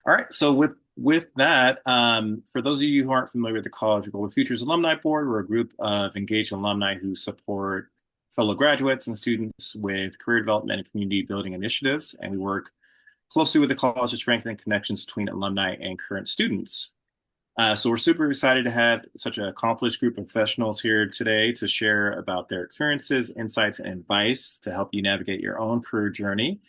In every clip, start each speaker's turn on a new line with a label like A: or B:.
A: All right. So with that, for those of you who aren't familiar with the College of Global Futures Alumni Board, we're a group of engaged alumni who support fellow graduates and students with career development and community building initiatives, and we work closely with the college to strengthen connections between alumni and current students. So we're super excited to have such an accomplished group of professionals here today to share about their experiences, insights, and advice to help you navigate your own career journey.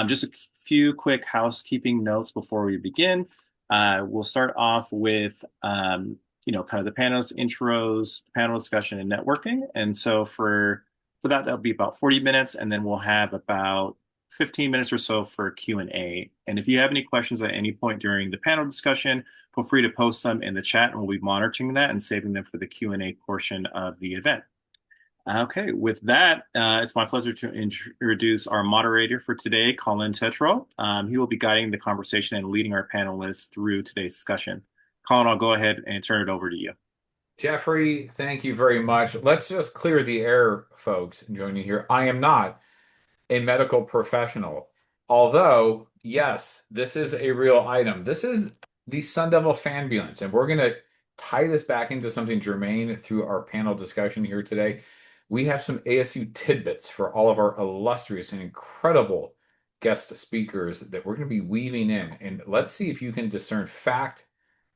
A: Just a few quick housekeeping notes before we begin. We'll start off with kind of the panelist intros, panel discussion, and networking. And so for that, that'll be about 40 minutes, and then we'll have about 15 minutes or so for Q&A. And if you have any questions at any point during the panel discussion, feel free to post them in the chat, and we'll be monitoring that and saving them for the Q&A portion of the event. Okay, with that, it's my pleasure to introduce our moderator for today, Colin Tetreault. He will be guiding the conversation and leading our panelists through today's discussion. Colin, I'll go ahead and turn it over to you.
B: Jeffrey, thank you very much. Let's just clear the air, folks, joining here. I am not a medical professional, although, yes, this is a real item. This is the Sun Devil Fanbulance, and we're going to tie this back into something germane through our panel discussion here today. We have some ASU tidbits for all of our illustrious and incredible guest speakers that we're going to be weaving in. And let's see if you can discern fact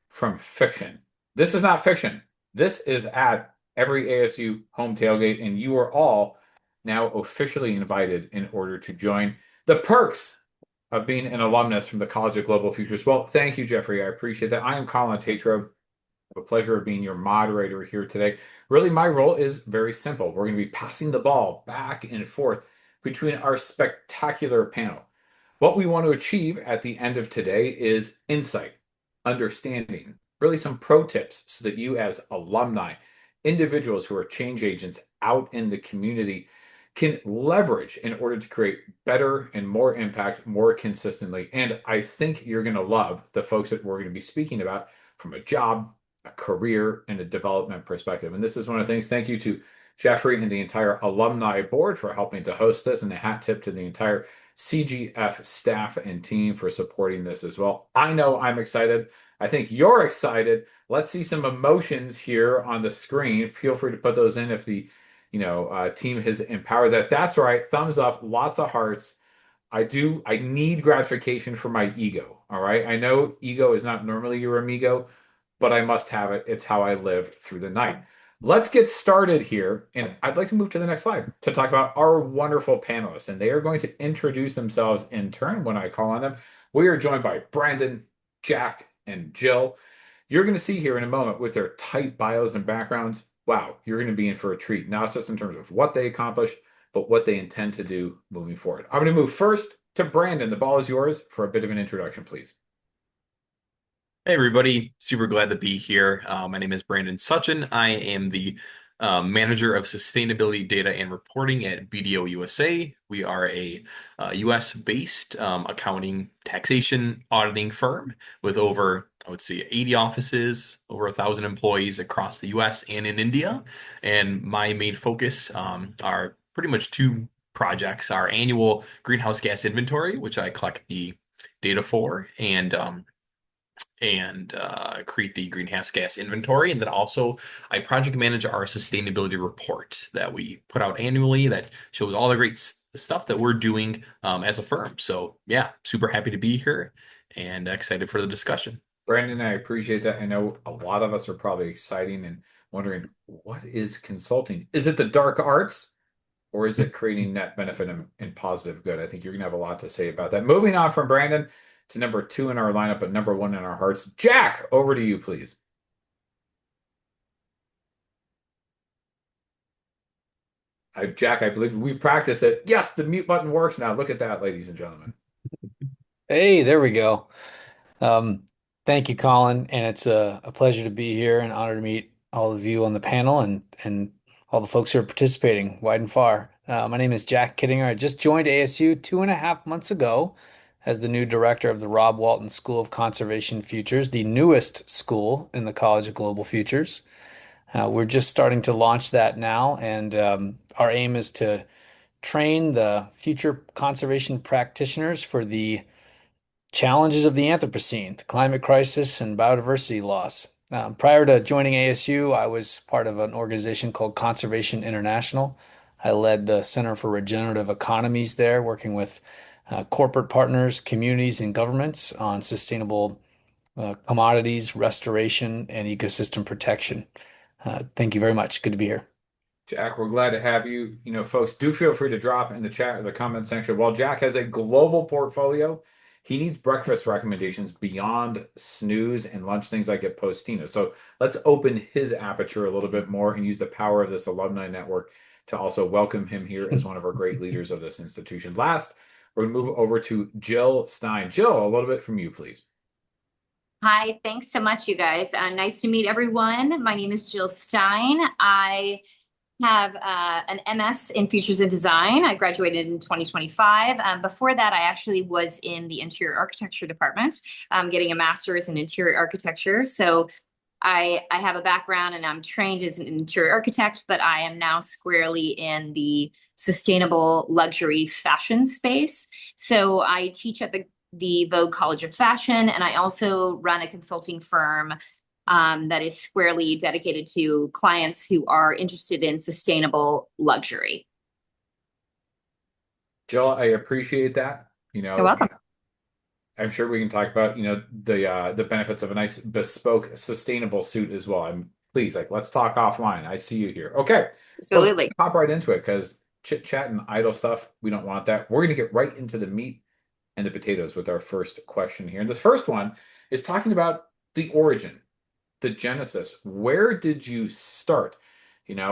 B: from fiction. This is not fiction. This is at every ASU home tailgate, and you are all now officially invited in order to join the perks of being an alumnus from the College of Global Futures. Well, thank you, Jeffrey. I appreciate that. I am Colin Tatro. A pleasure of being your moderator here today. Really, my role is very simple. We're going to be passing the ball back and forth between our spectacular panel. What we want to achieve at the end of today is insight, understanding, really some pro tips so that you, as alumni, individuals who are change agents out in the community, can leverage in order to create better and more impact more consistently. And I think you're going to love the folks that we're going to be speaking about from a job, a career, and a development perspective. And this is one of the things. Thank you to Jeffrey and the entire alumni board for helping to host this, and a hat tip to the entire CGF staff and team for supporting this as well. I know I'm excited. I think you're excited. Let's see some emotions here on the screen. Feel free to put those in if the team has empowered that. That's right. Thumbs up, lots of hearts. I need gratification for my ego. All right. I know ego is not normally your amigo, but I must have it. It's how I live through the night. Let's get started here. And I'd like to move to the next slide to talk about our wonderful panelists. And they are going to introduce themselves in turn when I call on them. We are joined by Brandon, Jack, and Jill. You're going to see here in a moment with their tight bios and backgrounds. Wow, you're going to be in for a treat, not just in terms of what they accomplished, but what they intend to do moving forward. I'm going to move first to Brandon. The ball is yours for a bit of an introduction, please.
C: Hey everybody, super glad to be here. My name is Brandon Sutchin. I am the manager of sustainability data and reporting at BDO USA. We are a US-based accounting, taxation, auditing firm with over, I would say, 80 offices, over 1,000 employees across the US and in India. And my main focus are pretty much two projects: our annual greenhouse gas inventory, which I collect the data for, and create the greenhouse gas inventory. And then also I project manage our sustainability report that we put out annually that shows all the great stuff that we're doing as a firm. So yeah, super happy to be here and excited for the discussion.
B: Brandon, I appreciate that. I know a lot of us are probably exciting and wondering, what is consulting? Is it the dark arts, or is it creating net benefit and positive good? I think you're going to have a lot to say about that. Moving on from Brandon to number two in our lineup, but number one in our hearts. Jack, over to you, please. Jack, I believe we practiced it. Yes, the mute button works now. Look at that, ladies and gentlemen.
D: Hey, there we go. Um, Thank you, Colin, and it's a pleasure to be here and honor to meet all of you on the panel and all the folks who are participating wide and far. My name is Jack Kittinger. I just joined ASU 2.5 months ago as the new director of the Rob Walton School of Conservation Futures, the newest school in the College of Global Futures. We're just starting to launch that now, and our aim is to train the future conservation practitioners for the challenges of the Anthropocene, the climate crisis, and biodiversity loss. Prior to joining ASU, I was part of an organization called Conservation International. I led the Center for Regenerative Economies there, working with corporate partners, communities, and governments on sustainable commodities, restoration, and ecosystem protection. Thank you very much. Good to be here.
B: Jack, we're glad to have you. Folks, do feel free to drop in the chat or the comment section. While Jack has a global portfolio, he needs breakfast recommendations beyond snooze and lunch, things like at Postino. So let's open his aperture a little bit more and use the power of this alumni network to also welcome him here as one of our great leaders of this institution. Last, we're going to move over to Jill Stein. Jill, a little bit from you, please.
E: Hi, thanks so much, you guys. Nice to meet everyone. My name is Jill Stein. I have an MS in Features and Design. I graduated in 2025. Before that, I actually was in the interior architecture department, getting a master's in interior architecture. So I have a background and I'm trained as an interior architect, but I am now squarely in the sustainable luxury fashion space. So I teach at the Vogue College of Fashion, and I also run a consulting firm that is squarely dedicated to clients who are interested in sustainable luxury.
B: Jill, I appreciate that.
E: You're welcome.
B: I'm sure we can talk about, the benefits of a nice bespoke, sustainable suit as well. Please, let's talk offline. I see you here. Okay.
E: Absolutely.
B: Let's pop right into it because chit chat and idle stuff, we don't want that. We're going to get right into the meat and the potatoes with our first question here. And this first one is talking about the origin, the genesis. Where did you start?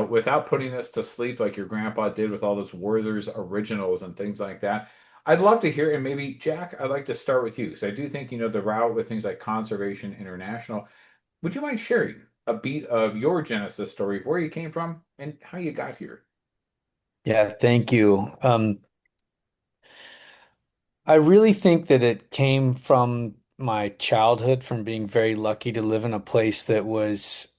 B: Without putting us to sleep like your grandpa did with all those Werther's originals and things like that. I'd love to hear, and maybe Jack, I'd like to start with you because I do think, the route with things like Conservation International. Would you mind sharing a beat of your genesis story, where you came from and how you got here?
D: Yeah, thank you. I really think that it came from my childhood, from being very lucky to live in a place that was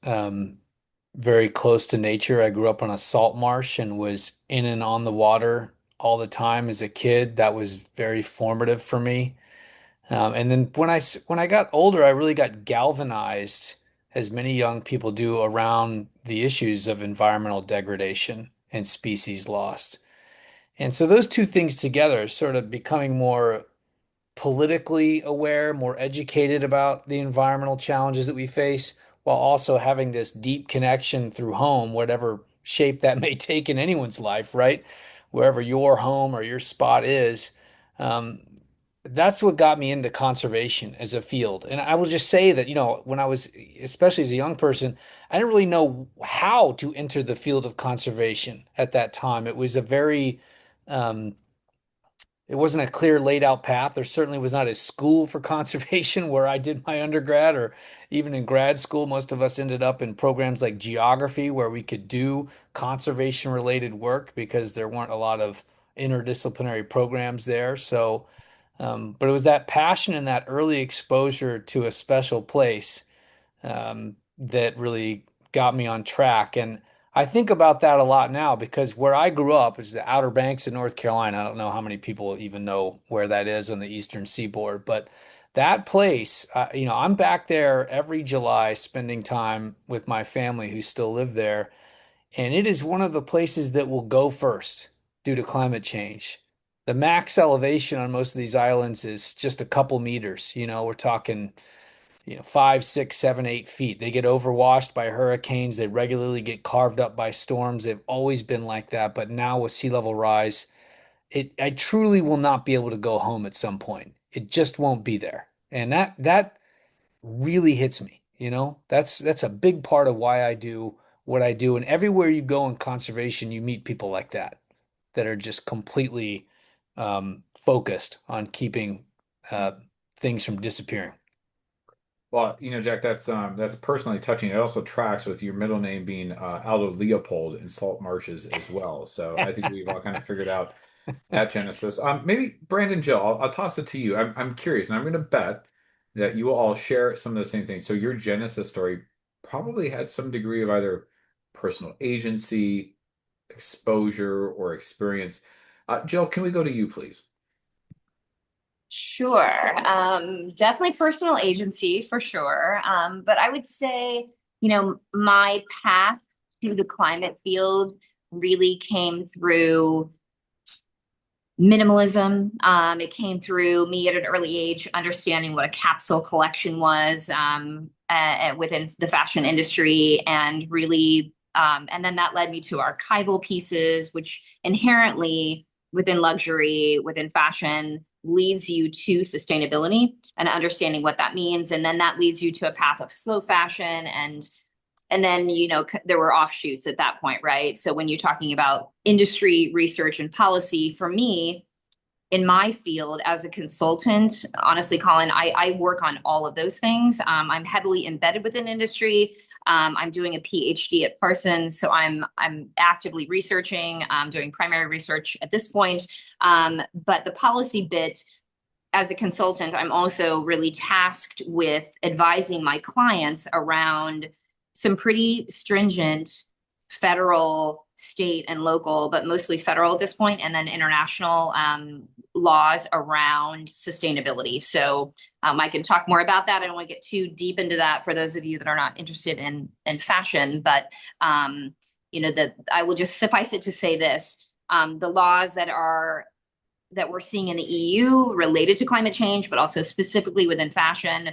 D: very close to nature. I grew up on a salt marsh and was in and on the water all the time as a kid. That was very formative for me. And then when I got older, I really got galvanized, as many young people do, around the issues of environmental degradation and species lost. And so those two things together, sort of becoming more politically aware, more educated about the environmental challenges that we face, while also having this deep connection through home, whatever shape that may take in anyone's life, right? Wherever your home or your spot is. Um, that's what got me into conservation as a field. And I will just say that, when I was, especially as a young person, I didn't really know how to enter the field of conservation at that time. It was a very, um, it wasn't a clear laid out path. There certainly was not a school for conservation where I did my undergrad or even in grad school. Most of us ended up in programs like geography where we could do conservation related work because there weren't a lot of interdisciplinary programs there. So, but it was that passion and that early exposure to a special place that really got me on track. And I think about that a lot now because where I grew up is the Outer Banks of North Carolina. I don't know how many people even know where that is on the Eastern Seaboard, but that place, I'm back there every July spending time with my family who still live there. And it is one of the places that will go first due to climate change. The max elevation on most of these islands is just a couple meters. We're talking 5, 6, 7, 8 feet. They get overwashed by hurricanes. They regularly get carved up by storms. They've always been like that. But now with sea level rise, I truly will not be able to go home at some point. It just won't be there. And that really hits me. That's a big part of why I do what I do. And everywhere you go in conservation, you meet people like that are just completely focused on keeping things from disappearing.
B: Well, Jack, that's personally touching. It also tracks with your middle name being Aldo Leopold in salt marshes as well. So I think we've all kind of figured out that genesis. Maybe Brandon, Jill, I'll toss it to you. I'm curious, and I'm going to bet that you will all share some of the same things. So your genesis story probably had some degree of either personal agency, exposure, or experience. Jill, can we go to you, please?
E: Sure. Definitely personal agency for sure. But I would say, my path to the climate field really came through minimalism. It came through me at an early age understanding what a capsule collection was within the fashion industry, and really, and then that led me to archival pieces, which inherently within luxury, within fashion, leads you to sustainability and understanding what that means. And then that leads you to a path of slow fashion, and then, there were offshoots at that point, right? So when you're talking about industry research and policy, for me, in my field as a consultant, honestly, Colin, I work on all of those things. I'm heavily embedded within industry. I'm doing a PhD at Parsons, so I'm actively researching, doing primary research at this point. But the policy bit, as a consultant, I'm also really tasked with advising my clients around some pretty stringent federal, state, and local, but mostly federal at this point, and then international laws around sustainability. So I can talk more about that. I don't want to get too deep into that for those of you that are not interested in fashion, but that I will just suffice it to say this: the laws that we're seeing in the EU related to climate change, but also specifically within fashion,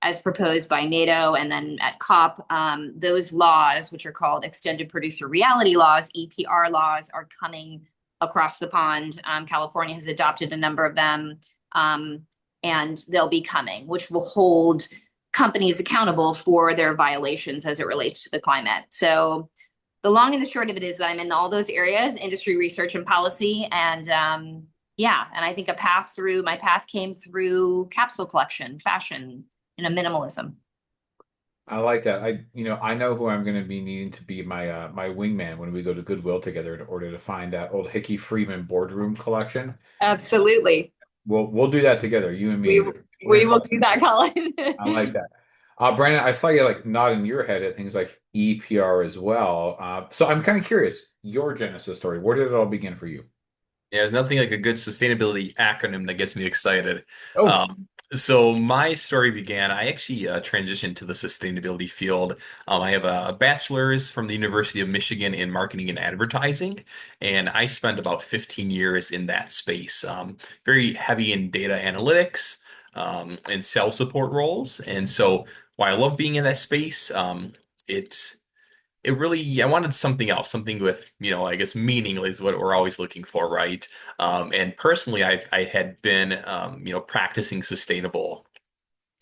E: as proposed by NATO and then at COP, those laws, which are called extended producer reality laws, EPR laws, are coming across the pond. California has adopted a number of them, and they'll be coming, which will hold companies accountable for their violations as it relates to the climate. So the long and the short of it is that I'm in all those areas, industry research and policy. And and I think my path came through capsule collection, fashion, minimalism.
B: I like that. I know who I'm going to be needing to be my wingman when we go to Goodwill together in order to find that old Hickey Freeman boardroom collection.
E: Absolutely.
B: We'll do that together, you and me.
E: We will do that, Colin.
B: I like that. Brandon, I saw you like nodding your head at things like EPR as well. So I'm kind of curious, your Genesis story. Where did it all begin for you?
C: Yeah, there's nothing like a good sustainability acronym that gets me excited.
B: Oh,
C: So my story began, I actually transitioned to the sustainability field. I have a bachelor's from the University of Michigan in marketing and advertising, and I spent about 15 years in that space, very heavy in data analytics and sales support roles. And so while I love being in that space, it it really, I wanted something else, something with, I guess meaning is what we're always looking for, right? And personally, I had been, practicing sustainable,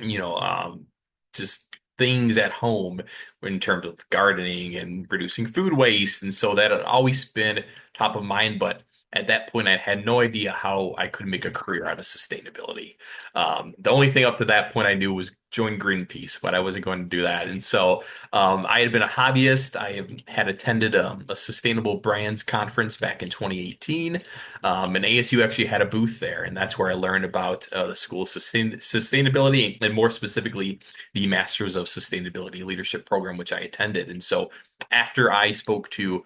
C: you know, um, just things at home in terms of gardening and reducing food waste. And so that had always been top of mind. But at that point, I had no idea how I could make a career out of sustainability. The only thing up to that point I knew was join Greenpeace, but I wasn't going to do that. And so I had been a hobbyist. Had attended a sustainable brands conference back in 2018. And ASU actually had a booth there, and that's where I learned about the School of Sustainability, and more specifically, the Masters of Sustainability Leadership program, which I attended. And so, after I spoke to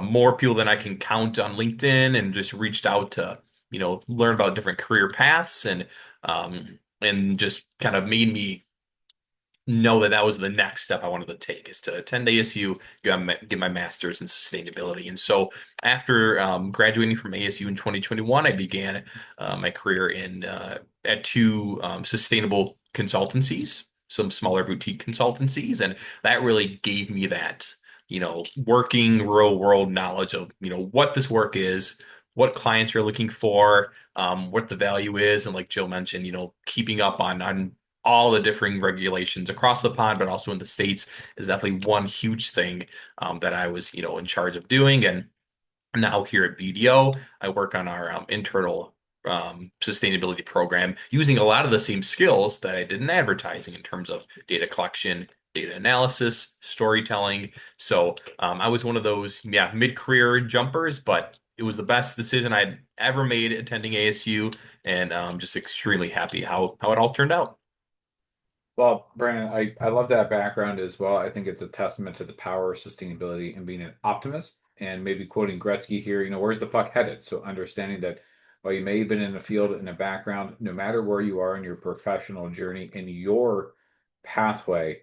C: more people than I can count on LinkedIn, and just reached out to, learn about different career paths, and just kind of made me know that that was the next step I wanted to take, is to attend ASU, get my master's in sustainability. And so after graduating from ASU in 2021, I began my career at two sustainable consultancies, some smaller boutique consultancies, and that really gave me that, working real world knowledge of, what this work is, what clients are looking for, what the value is, and like Jill mentioned, keeping up on all the differing regulations across the pond, but also in the States is definitely one huge thing that I was, in charge of doing. And now here at BDO, I work on our internal sustainability program using a lot of the same skills that I did in advertising in terms of data collection, data analysis, storytelling. So I was one of those, mid-career jumpers, but it was the best decision I'd ever made attending ASU, and I'm just extremely happy how it all turned out.
B: well, Brandon, I love that background as well. I think it's a testament to the power of sustainability and being an optimist. And maybe quoting Gretzky here, where's the puck headed? So understanding that while you may have been in a field in a background, no matter where you are in your professional journey, in your pathway,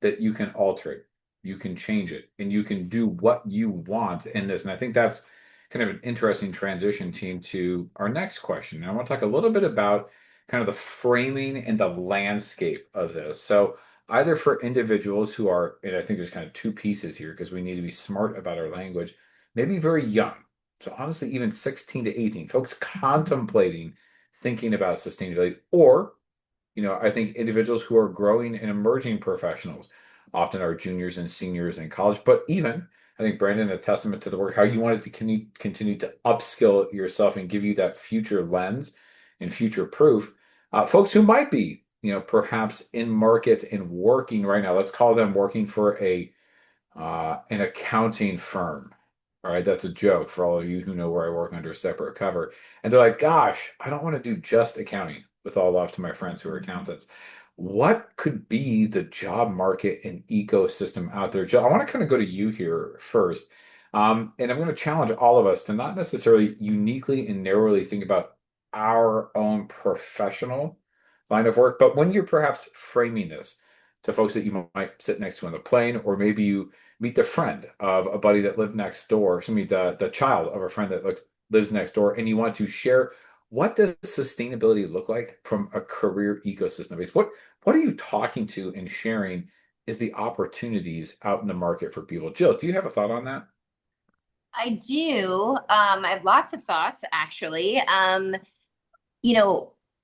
B: that you can alter it, you can change it, and you can do what you want in this. And I think that's kind of an interesting transition, team, to our next question. And I want to talk a little bit about kind of the framing and the landscape of this. So either for individuals who are, and I think there's kind of two pieces here because we need to be smart about our language, maybe very young. So honestly, even 16 to 18, folks contemplating thinking about sustainability, or I think individuals who are growing and emerging professionals, often are juniors and seniors in college, but even I think Brandon, a testament to the work, how you wanted to continue to upskill yourself and give you that future lens and future proof. Folks who might be, perhaps in market and working right now, let's call them working for an accounting firm. All right, that's a joke for all of you who know where I work under a separate cover. And they're like, gosh, I don't want to do just accounting, with all love to my friends who are accountants. What could be the job market and ecosystem out there? Jill, I want to kind of go to you here first. And I'm going to challenge all of us to not necessarily uniquely and narrowly think about our own professional line of work, but when you're perhaps framing this to folks that you might sit next to on the plane, or maybe you meet the friend of a buddy that lived next door, excuse me, the child of a friend that lives next door, and you want to share, what does sustainability look like from a career ecosystem base? What are you talking to and sharing is the opportunities out in the market for people? Jill, do you have a thought on that?
E: I do. I have lots of thoughts, actually.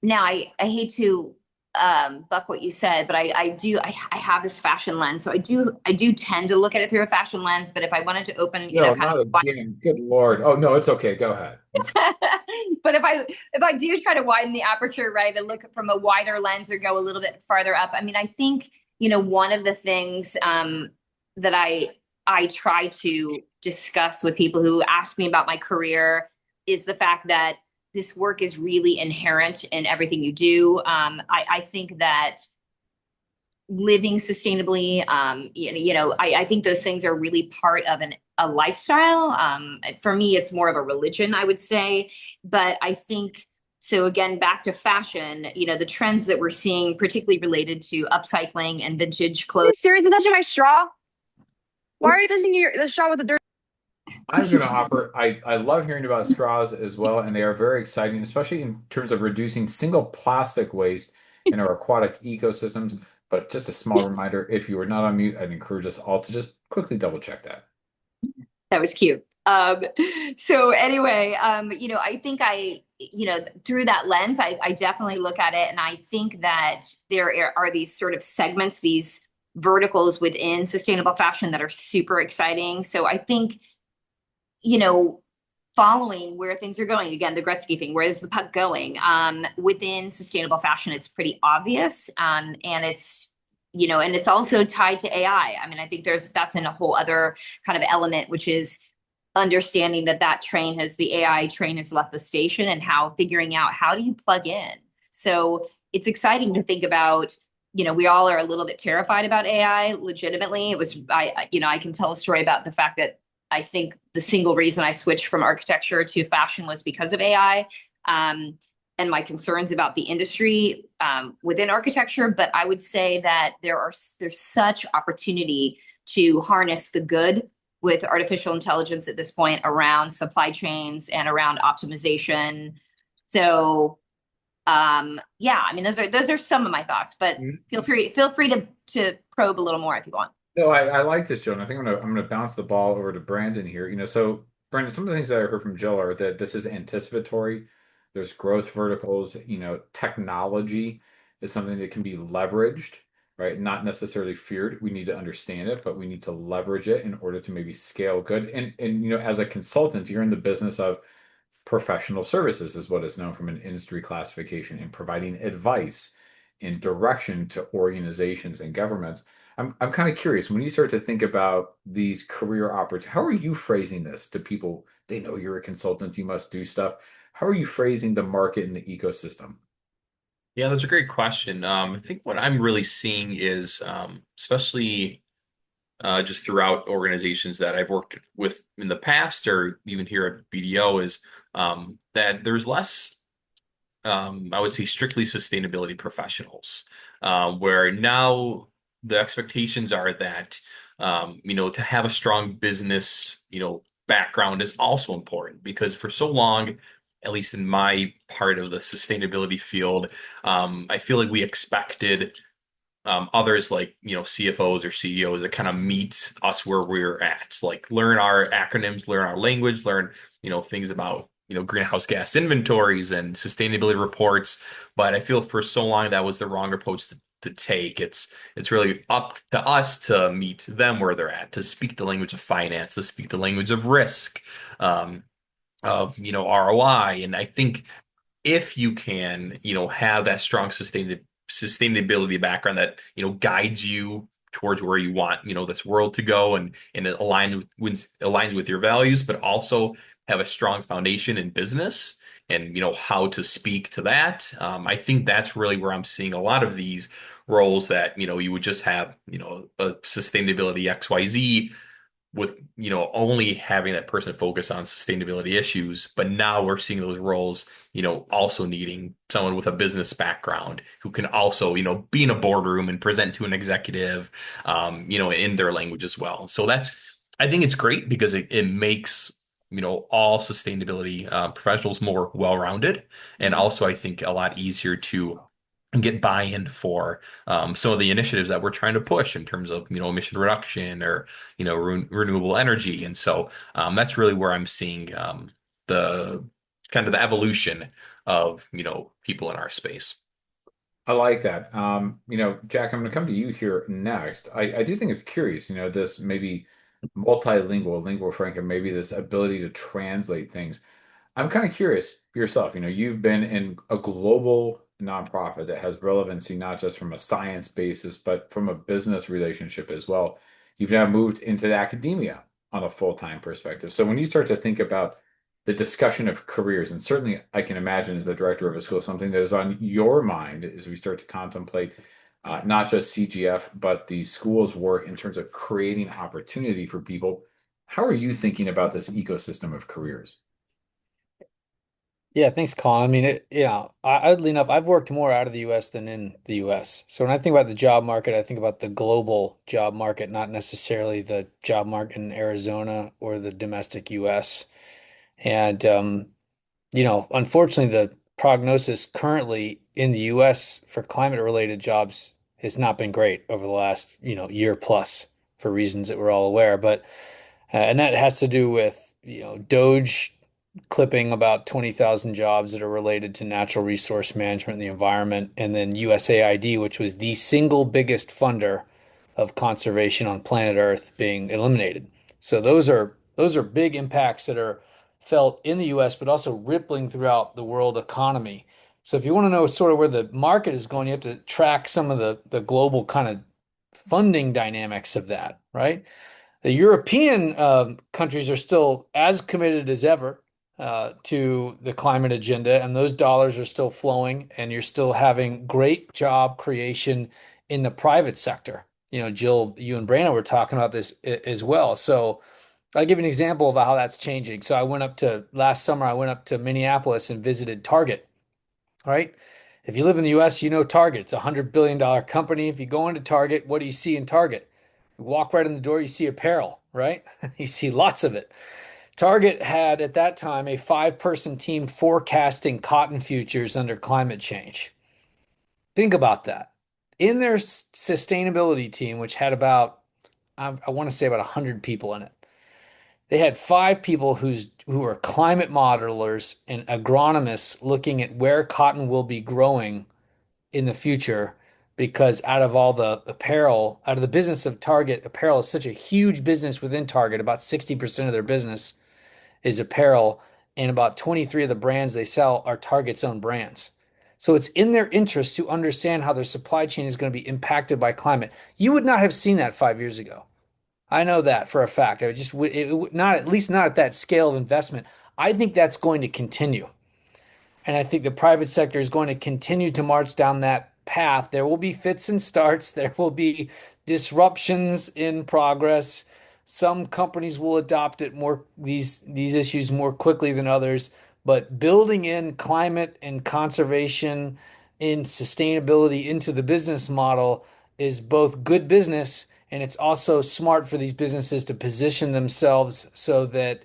E: Now I hate to buck what you said, but I have this fashion lens. So I do tend to look at it through a fashion lens, but if I wanted to open,
B: No,
E: kind
B: not
E: of
B: again. Good Lord. Oh, no, it's okay. Go ahead.
E: but if I do try to widen the aperture, right, and look from a wider lens or go a little bit farther up, I mean, I think, one of the things that I try to discuss with people who ask me about my career is the fact that this work is really inherent in everything you do. I think that living sustainably, I think those things are really part of a lifestyle. For me, it's more of a religion, I would say. But I think, so again, back to fashion, the trends that we're seeing, particularly related to upcycling and vintage
F: Are you
E: clothes.
F: serious? You're touching my straw? Why are you touching the straw with the dirt?
B: I'm going to offer, I love hearing about straws as well, and they are very exciting, especially in terms of reducing single plastic waste in our aquatic ecosystems. But just a small reminder, if you are not on mute, I'd encourage us all to just quickly double check that.
E: That was cute. So anyway, I think through that lens, I definitely look at it, and I think that there are these sort of segments, these verticals within sustainable fashion that are super exciting. So I think, following where things are going, again, the Gretzky thing, where is the puck going? Within sustainable fashion, it's pretty obvious. And it's also tied to AI. I mean, I think that's in a whole other kind of element, which is understanding that the AI train has left the station, and figuring out how do you plug in. So it's exciting to think about. We all are a little bit terrified about AI. Legitimately, I can tell a story about the fact that I think the single reason I switched from architecture to fashion was because of AI, and my concerns about the industry within architecture. But I would say that there's such opportunity to harness the good with artificial intelligence at this point around supply chains and around optimization. So yeah, I mean, those are some of my thoughts, but feel free to probe a little more if you want.
B: No, I like this, Joe, and I think I'm gonna bounce the ball over to Brandon here. So Brandon, some of the things that I heard from Jill are that this is anticipatory. There's growth verticals. Technology is something that can be leveraged, right? Not necessarily feared. We need to understand it, but we need to leverage it in order to maybe scale good. And as a consultant, you're in the business of professional services, is what is known from an industry classification, in providing advice and direction to organizations and governments. I'm kind of curious, when you start to think about these career opportunities, how are you phrasing this to people? They know you're a consultant, you must do stuff. How are you phrasing the market and the ecosystem?
C: Yeah, that's a great question. I think what I'm really seeing is, especially just throughout organizations that I've worked with in the past, or even here at BDO, is that there's less, I would say, strictly sustainability professionals, where now the expectations are that, to have a strong business, background is also important because for so long, at least in my part of the sustainability field, I feel like we expected others like CFOs or CEOs that kind of meet us where we're at, like learn our acronyms, learn our language, learn things about greenhouse gas inventories and sustainability reports. But I feel for so long that was the wrong approach to take. It's really up to us to meet them where they're at, to speak the language of finance, to speak the language of risk, of ROI. And I think if you can, have that strong sustainability background that, guides you towards where you want, this world to go, and it aligns with your values, but also have a strong foundation in business and, how to speak to that. I think that's really where I'm seeing a lot of these roles that, you would just have, a sustainability XYZ with only having that person focus on sustainability issues, but now we're seeing those roles also needing someone with a business background who can also be in a boardroom and present to an executive in their language as well. So I think it's great because it makes all sustainability professionals more well-rounded, and also I think a lot easier to get buy-in for some of the initiatives that we're trying to push in terms of emission reduction or renewable energy. And so that's really where I'm seeing the kind of the evolution of people in our space.
B: I like that. Jack, I'm going to come to you here next. I do think it's curious, this maybe multilingual, lingua franca, maybe this ability to translate things. I'm kind of curious yourself. You've been in a global nonprofit that has relevancy not just from a science basis, but from a business relationship as well. You've now moved into academia on a full-time perspective. So when you start to think about the discussion of careers, and certainly I can imagine as the director of a school, something that is on your mind as we start to contemplate not just CGF, but the school's work in terms of creating opportunity for people. How are you thinking about this ecosystem of careers?
D: Yeah, thanks, Colin. I mean, oddly enough, I've worked more out of the U.S. than in the U.S. So when I think about the job market, I think about the global job market, not necessarily the job market in Arizona or the domestic U.S. And unfortunately, the prognosis currently in the U.S. for climate-related jobs has not been great over the last, year plus for reasons that we're all aware. But and that has to do with, Doge clipping about 20,000 jobs that are related to natural resource management and the environment, and then USAID, which was the single biggest funder of conservation on planet Earth, being eliminated. So those are big impacts that are felt in the US, but also rippling throughout the world economy. So if you want to know sort of where the market is going, you have to track some of the global kind of funding dynamics of that, right? The European countries are still as committed as ever to the climate agenda, and those dollars are still flowing, and you're still having great job creation in the private sector. Jill, you and Brandon were talking about this as well. So I'll give you an example of how that's changing. So last summer, I went up to Minneapolis and visited Target, right? If you live in the US, you know Target. It's a $100 billion company. If you go into Target, what do you see in Target? You walk right in the door, you see apparel, right? You see lots of it. Target had at that time a 5-person team forecasting cotton futures under climate change. Think about that. In their sustainability team, which had about, I want to say about 100 people in it, they had 5 people who are climate modelers and agronomists looking at where cotton will be growing in the future, because out of all the apparel, out of the business of Target, apparel is such a huge business within Target. About 60% of their business is apparel, and about 23 of the brands they sell are Target's own brands. So it's in their interest to understand how their supply chain is going to be impacted by climate. You would not have seen that 5 years ago. I know that for a fact. Not, at least not at that scale of investment. I think that's going to continue. And I think the private sector is going to continue to march down that path. There will be fits and starts. There will be disruptions in progress. Some companies will adopt these issues more quickly than others. but building in climate and conservation in sustainability into the business model is both good business, and it's also smart for these businesses to position themselves so that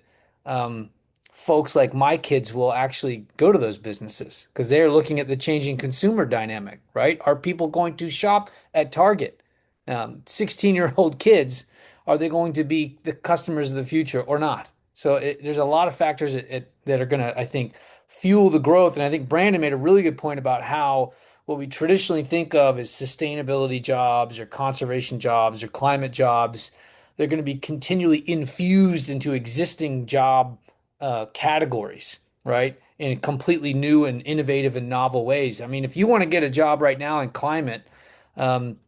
D: folks like my kids will actually go to those businesses because they're looking at the changing consumer dynamic, right? Are people going to shop at Target? 16-year-old kids, are they going to be the customers of the future or not? So there's a lot of factors that are going to, I think, fuel the growth. And I think Brandon made a really good point about how what we traditionally think of as sustainability jobs or conservation jobs or climate jobs, they're going to be continually infused into existing job categories, right? In completely new and innovative and novel ways. I mean, if you want to get a job right now in climate, um,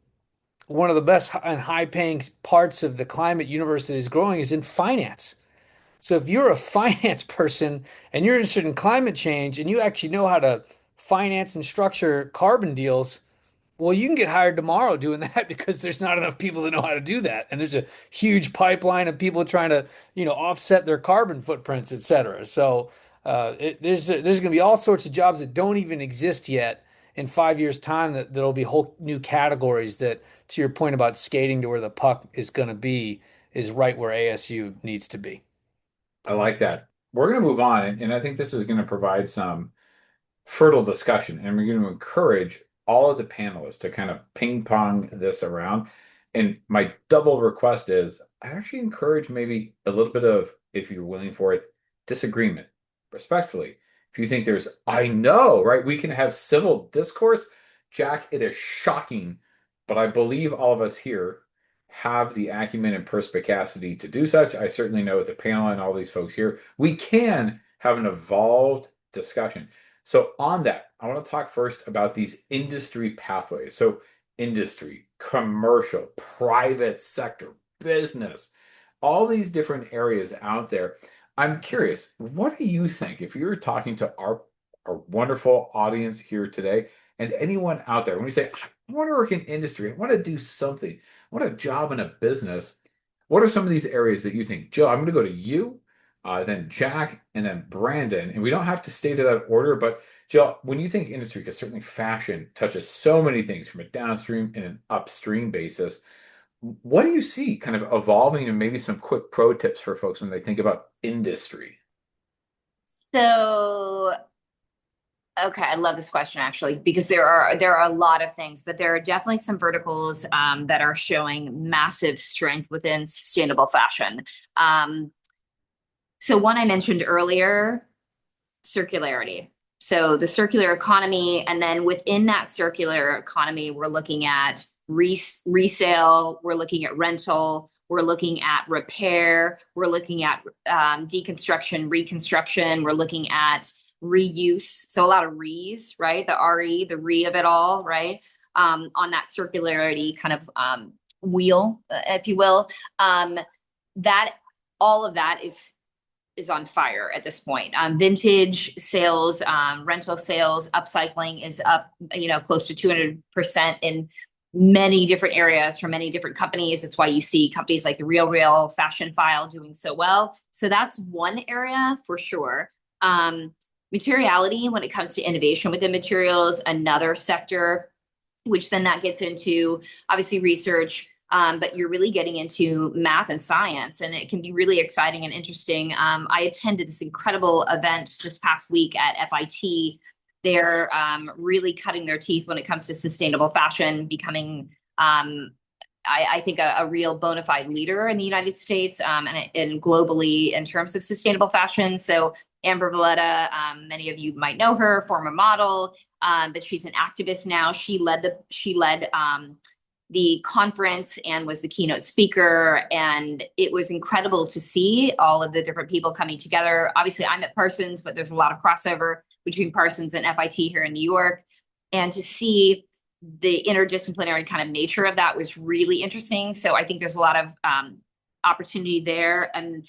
D: one of the best and high paying parts of the climate universe that is growing is in finance. So if you're a finance person and you're interested in climate change and you actually know how to finance and structure carbon deals, well, you can get hired tomorrow doing that because there's not enough people that know how to do that. And there's a huge pipeline of people trying to, offset their carbon footprints, et cetera. So there's going to be all sorts of jobs that don't even exist yet in 5 years' time that'll be whole new categories that, to your point about skating to where the puck is going to be, is right where ASU needs to be.
B: I like that. We're going to move on, and I think this is going to provide some fertile discussion, and we're going to encourage all of the panelists to kind of ping pong this around. And my double request is I actually encourage maybe a little bit of, if you're willing for it, disagreement, respectfully. If you think I know, right? We can have civil discourse. Jack, it is shocking, but I believe all of us here have the acumen and perspicacity to do such. I certainly know with the panel and all these folks here, we can have an evolved discussion. So on that, I want to talk first about these industry pathways. So industry, commercial, private sector, business, all these different areas out there. I'm curious, what do you think if you're talking to our wonderful audience here today and anyone out there, when you say, I want to work in industry, I want to do something, I want a job in a business, what are some of these areas that you think, Jill, I'm going to go to you, then Jack, and then Brandon. And we don't have to stay to that order, but Jill, when you think industry, because certainly fashion touches so many things from a downstream and an upstream basis, what do you see kind of evolving and maybe some quick pro tips for folks when they think about industry?
E: So, okay, I love this question actually, because there are a lot of things, but there are definitely some verticals that are showing massive strength within sustainable fashion. So one I mentioned earlier, circularity. So the circular economy, and then within that circular economy, we're looking at resale, we're looking at rental, we're looking at repair, we're looking at deconstruction, reconstruction, we're looking at reuse. So a lot of re's, right? The RE, the re of it all, right? On that circularity kind of wheel, if you will. That all of that is on fire at this point. Vintage sales, rental sales, upcycling is up, close to 200% in many different areas from many different companies. That's why you see companies like the Real Fashion File doing so well. So that's one area for sure. Materiality, when it comes to innovation within materials, another sector, which then that gets into obviously research, but you're really getting into math and science, and it can be really exciting and interesting. I attended this incredible event this past week at FIT. They're really cutting their teeth when it comes to sustainable fashion, becoming, I think, a real bona fide leader in the United States and globally in terms of sustainable fashion. So Amber Valletta, many of you might know her, former model, but she's an activist now. She led the conference and was the keynote speaker. And it was incredible to see all of the different people coming together. Obviously, I'm at Parsons, but there's a lot of crossover between Parsons and FIT here in New York. And to see the interdisciplinary kind of nature of that was really interesting. So I think there's a lot of opportunity there. And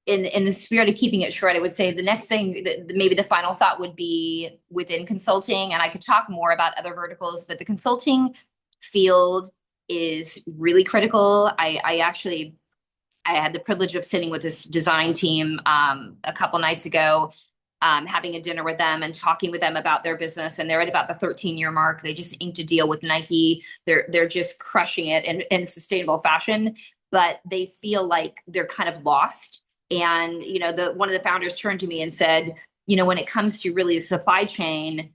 E: in the spirit of keeping it short, I would say the next thing, maybe the final thought would be within consulting. And I could talk more about other verticals, but the consulting field is really critical. I had the privilege of sitting with this design team a couple nights ago. having a dinner with them and talking with them about their business. And they're at about the 13-year mark. They just inked a deal with Nike. They're just crushing it in sustainable fashion, but they feel like they're kind of lost. And, one of the founders turned to me and said, when it comes to really the supply chain,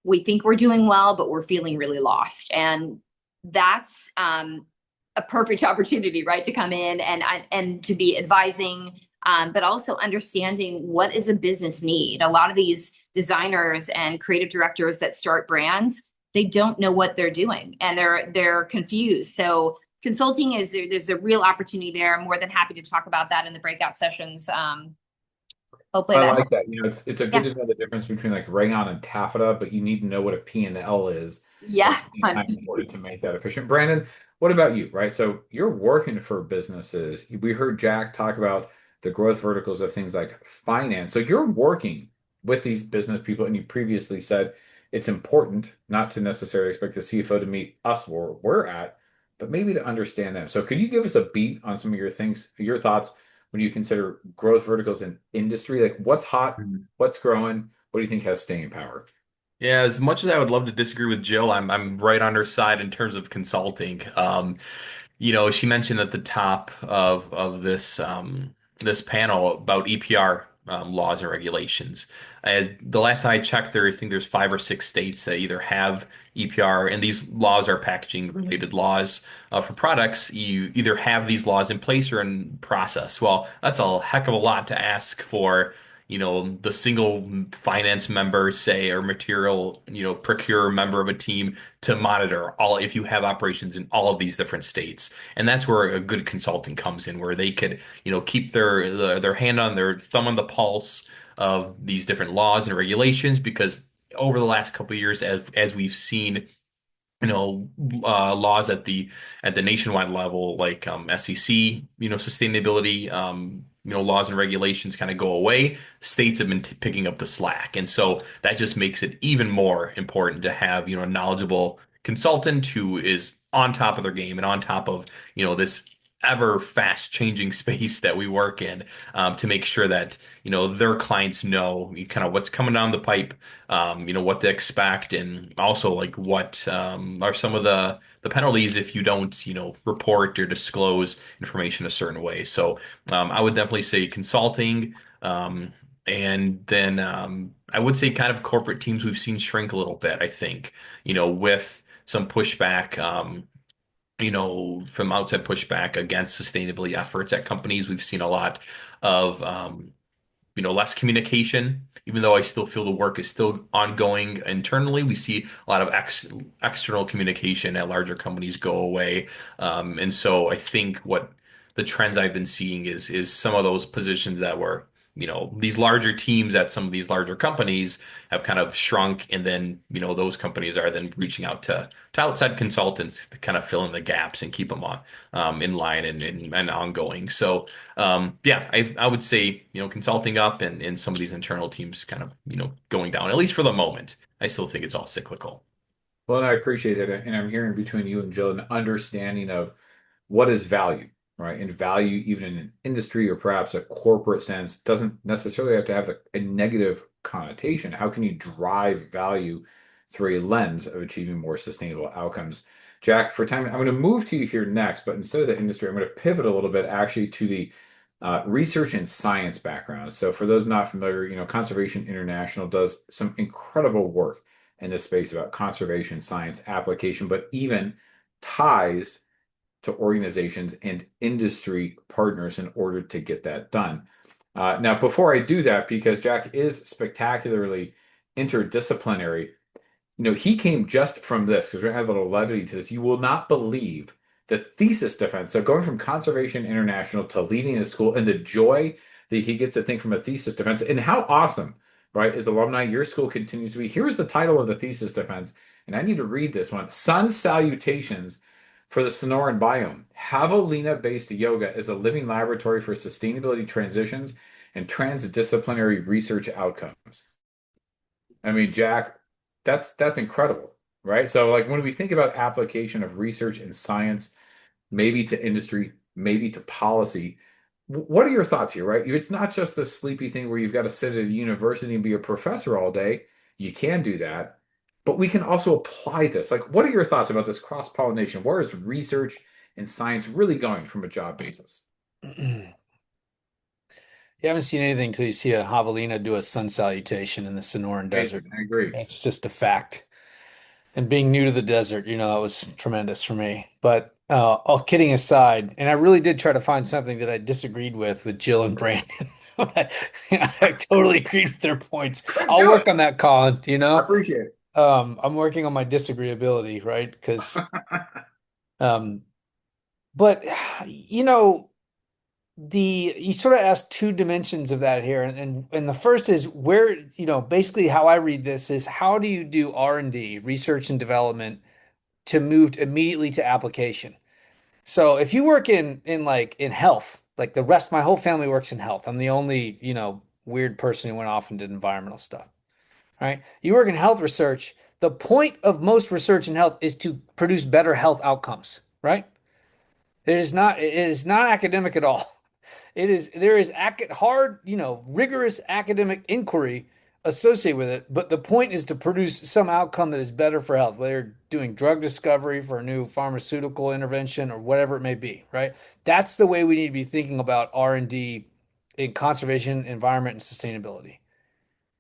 E: we think we're doing well, but we're feeling really lost. And that's a perfect opportunity, right, to come in and to be advising, but also understanding what is a business need. A lot of these designers and creative directors that start brands, they don't know what they're doing, and they're confused. So consulting there's a real opportunity there. I'm more than happy to talk about that in the breakout sessions. Hopefully
B: I
E: that
B: like that. It's a good to know the difference between like rayon and taffeta, but you need to know what a P&L is at
E: yeah.
B: the same time in order to make that efficient. Brandon, what about you, right? So you're working for businesses. We heard Jack talk about the growth verticals of things like finance. So you're working with these business people, and you previously said it's important not to necessarily expect the CFO to meet us where we're at, but maybe to understand them. So could you give us a beat on some of your thoughts when you consider growth verticals in industry? Like what's hot, what's growing, what do you think has staying power?
C: Yeah, as much as I would love to disagree with Jill, I'm right on her side in terms of consulting. She mentioned at the top of this panel about EPR laws and regulations. As the last time I checked, I think there's 5 or 6 states that either have EPR, and these laws are packaging related laws for products. You either have these laws in place or in process. Well, that's a heck of a lot to ask for. The single finance member, say, or material, procure member of a team to monitor all if you have operations in all of these different states. And that's where a good consulting comes in, where they could, keep their hand on their thumb on the pulse of these different laws and regulations, because over the last couple of years, as we've seen, laws at the nationwide level, like SEC, sustainability, laws and regulations kind of go away. States have been picking up the slack, and so that just makes it even more important to have a knowledgeable consultant who is on top of their game and on top of this ever fast changing space that we work in, to make sure that their clients know kind of what's coming down the pipe, what to expect, and also like what are some of the penalties if you don't report or disclose information a certain way. So I would definitely say consulting, and then I would say kind of corporate teams we've seen shrink a little bit, I think, with some pushback, from outside pushback against sustainability efforts at companies. We've seen a lot of, less communication, even though I still feel the work is still ongoing internally. We see a lot of external communication at larger companies go away. And so I think what the trends I've been seeing is some of those positions that were, these larger teams at some of these larger companies have kind of shrunk. And then, those companies are then reaching out to outside consultants to kind of fill in the gaps and keep them on, in line and ongoing. So, yeah, I would say, consulting up, and some of these internal teams kind of, going down, at least for the moment. I still think it's all cyclical.
B: Well, and I appreciate that. And I'm hearing between you and Jill an understanding of what is value, right? And value, even in an industry or perhaps a corporate sense, doesn't necessarily have to have a negative connotation. How can you drive value through a lens of achieving more sustainable outcomes? Jack, for time, I'm going to move to you here next, but instead of the industry, I'm going to pivot a little bit actually to the research and science background. So, for those not familiar, Conservation International does some incredible work in this space about conservation science application, but even ties to organizations and industry partners in order to get that done. Now, before I do that, because Jack is spectacularly interdisciplinary, he came just from this, because we're going to add a little levity to this. You will not believe the thesis defense. So going from Conservation International to leading a school, and the joy that he gets to think from a thesis defense, and how awesome, right? As alumni, your school continues to be. Here's the title of the thesis defense, and I need to read this one. Sun Salutations for the Sonoran Biome. Javelina-based yoga is a living laboratory for sustainability transitions and transdisciplinary research outcomes. I mean, Jack, that's incredible, right? So, like, when we think about application of research and science, maybe to industry, maybe to policy, what are your thoughts here, right? It's not just the sleepy thing where you've got to sit at a university and be a professor all day. You can do that, but we can also apply this. Like, what are your thoughts about this cross-pollination? Where is research and science really going from a job basis?
D: You haven't seen anything until you see a javelina do a sun salutation in the Sonoran Desert.
B: I agree.
D: It's just a fact. And being new to the desert, that was tremendous for me. But all kidding aside, and I really did try to find something that I disagreed with Jill and Brandon. I totally agreed with their points.
B: Great,
D: I'll
B: do
D: work
B: it.
D: on that, Colin,
B: I appreciate it.
D: I'm working on my disagreeability, right? Because, um, but you know, you sort of asked two dimensions of that here, and the first is where, basically how I read this is how do you do R&D, research and development, to move immediately to application? So if you work in like in health, like the rest, my whole family works in health. I'm the only, weird person who went off and did environmental stuff, right? You work in health research. The point of most research in health is to produce better health outcomes, right? It is not academic at all. There is hard, rigorous academic inquiry associated with it, but the point is to produce some outcome that is better for health, whether you're doing drug discovery for a new pharmaceutical intervention or whatever it may be, right? That's the way we need to be thinking about R&D in conservation, environment, and sustainability.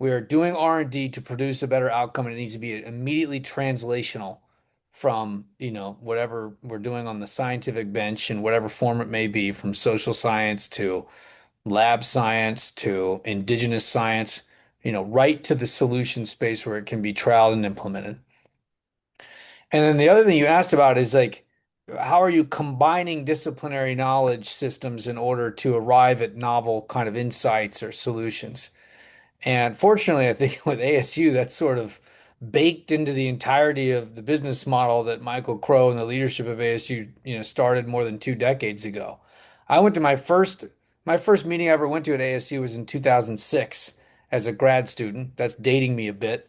D: We are doing R&D to produce a better outcome, and it needs to be immediately translational from, whatever we're doing on the scientific bench in whatever form it may be, from social science to lab science to indigenous science, right to the solution space where it can be trialed and implemented. And then the other thing you asked about is like, how are you combining disciplinary knowledge systems in order to arrive at novel kind of insights or solutions? And fortunately, I think with ASU, that's sort of baked into the entirety of the business model that Michael Crow and the leadership of ASU, started more than 2 decades ago. I went to my first meeting I ever went to at ASU was in 2006 as a grad student. That's dating me a bit.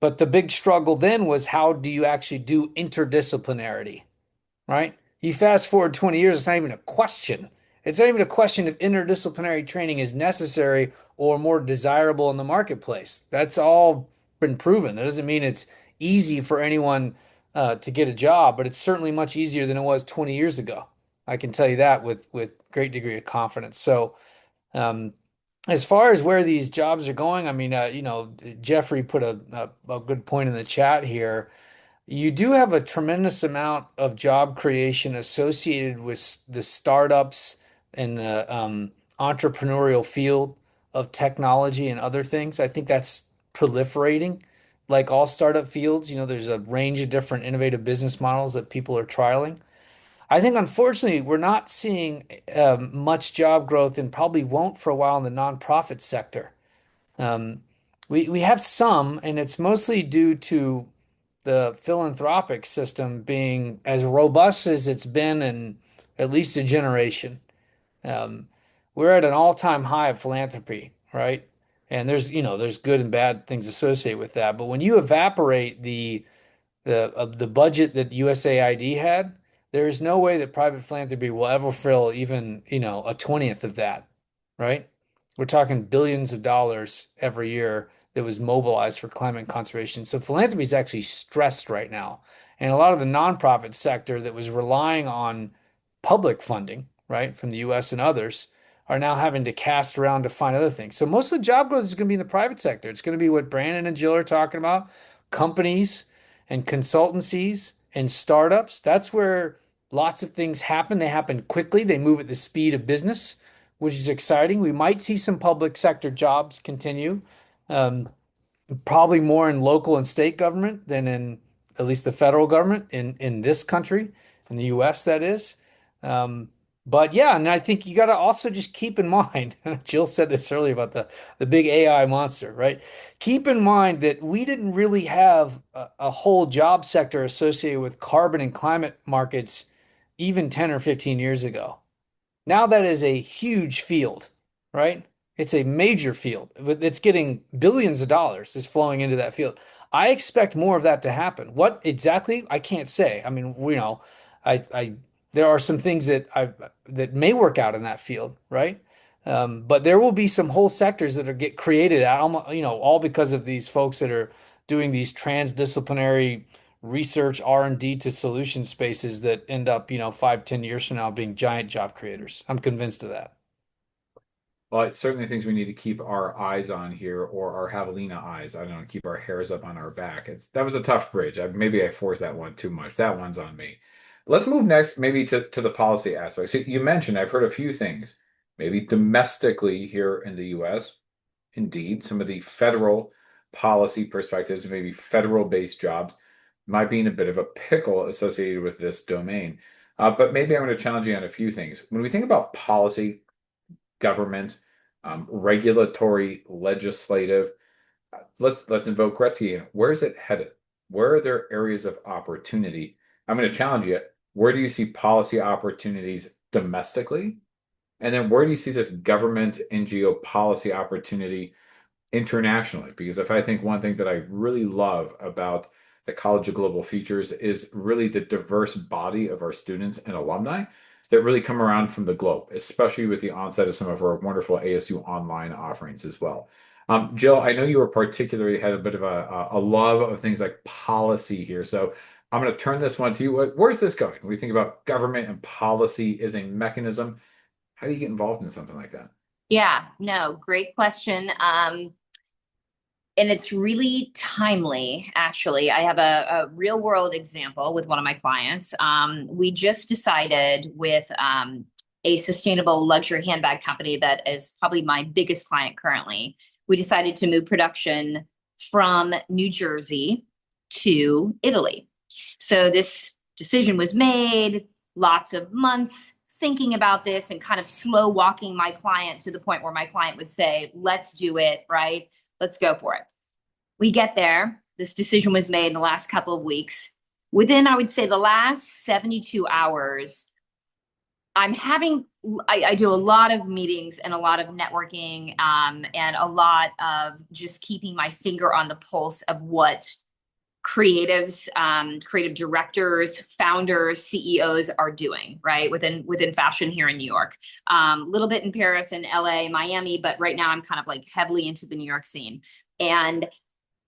D: But the big struggle then was how do you actually do interdisciplinarity? Right? You fast forward 20 years, it's not even a question. It's not even a question if interdisciplinary training is necessary or more desirable in the marketplace. That's all been proven. That doesn't mean it's easy for anyone to get a job, but it's certainly much easier than it was 20 years ago. I can tell you that with great degree of confidence. So, um, as far as where these jobs are going, I mean, Jeffrey put a good point in the chat here. You do have a tremendous amount of job creation associated with the startups and the entrepreneurial field of technology and other things. I think that's proliferating. Like all startup fields, there's a range of different innovative business models that people are trialing. I think, unfortunately, we're not seeing much job growth and probably won't for a while in the nonprofit sector. Um, we have some, and it's mostly due to the philanthropic system being as robust as it's been in at least a generation. Um, we're at an all-time high of philanthropy, right? And there's good and bad things associated with that. But when you evaporate the budget that USAID had, there is no way that private philanthropy will ever fill even, a 20th of that, right? We're talking billions of dollars every year that was mobilized for climate conservation. So philanthropy is actually stressed right now. And a lot of the nonprofit sector that was relying on public funding, right, from the US and others, are now having to cast around to find other things. So most of the job growth is going to be in the private sector. It's going to be what Brandon and Jill are talking about, companies and consultancies and startups. That's where lots of things happen. They happen quickly. They move at the speed of business, which is exciting. We might see some public sector jobs continue. Um, Probably more in local and state government than in at least the federal government in this country, in the US, that is. Um, but yeah, and I think you got to also just keep in mind, Jill said this earlier about the big AI monster, right? Keep in mind that we didn't really have a whole job sector associated with carbon and climate markets even 10 or 15 years ago. Now that is a huge field, right? It's a major field. It's getting billions of dollars is flowing into that field. I expect more of that to happen. What exactly? I can't say. I mean, I there are some things that may work out in that field, right? But there will be some whole sectors that are get created, all because of these folks that are doing these transdisciplinary research R&D to solution spaces that end up, 5, 10 years from now being giant job creators. I'm convinced of that.
B: Well, it's certainly things we need to keep our eyes on here, or our javelina eyes. I don't know, keep our hairs up on our back. That was a tough bridge. Maybe I forced that one too much. That one's on me. Let's move next, maybe to the policy aspect. So you mentioned, I've heard a few things, maybe domestically here in the U.S. Indeed, some of the federal policy perspectives, maybe federal-based jobs, might be in a bit of a pickle associated with this domain. But maybe I'm going to challenge you on a few things. When we think about policy, government, regulatory, legislative. Let's invoke Gretzky. Where is it headed? Where are there areas of opportunity? I'm going to challenge you. Where do you see policy opportunities domestically? And then where do you see this government NGO policy opportunity internationally? Because if I think one thing that I really love about the College of Global Futures is really the diverse body of our students and alumni that really come around from the globe, especially with the onset of some of our wonderful ASU online offerings as well. Jill, I know you were particularly had a bit of a love of things like policy here. So I'm going to turn this one to you. Where's this going? When we think about government and policy as a mechanism, how do you get involved in something like that?
E: Yeah, no, great question. And it's really timely, actually. I have a real world example with one of my clients. We just decided with a sustainable luxury handbag company that is probably my biggest client currently. We decided to move production from New Jersey to Italy. So this decision was made, lots of months thinking about this and kind of slow walking my client to the point where my client would say, let's do it, right? Let's go for it. We get there. This decision was made in the last couple of weeks. Within, I would say, the last 72 hours, I do a lot of meetings and a lot of networking and a lot of just keeping my finger on the pulse of what creatives, creative directors, founders, CEOs are doing, right? Within fashion here in New York. Little bit in Paris and LA, Miami, but right now I'm kind of like heavily into the New York scene. And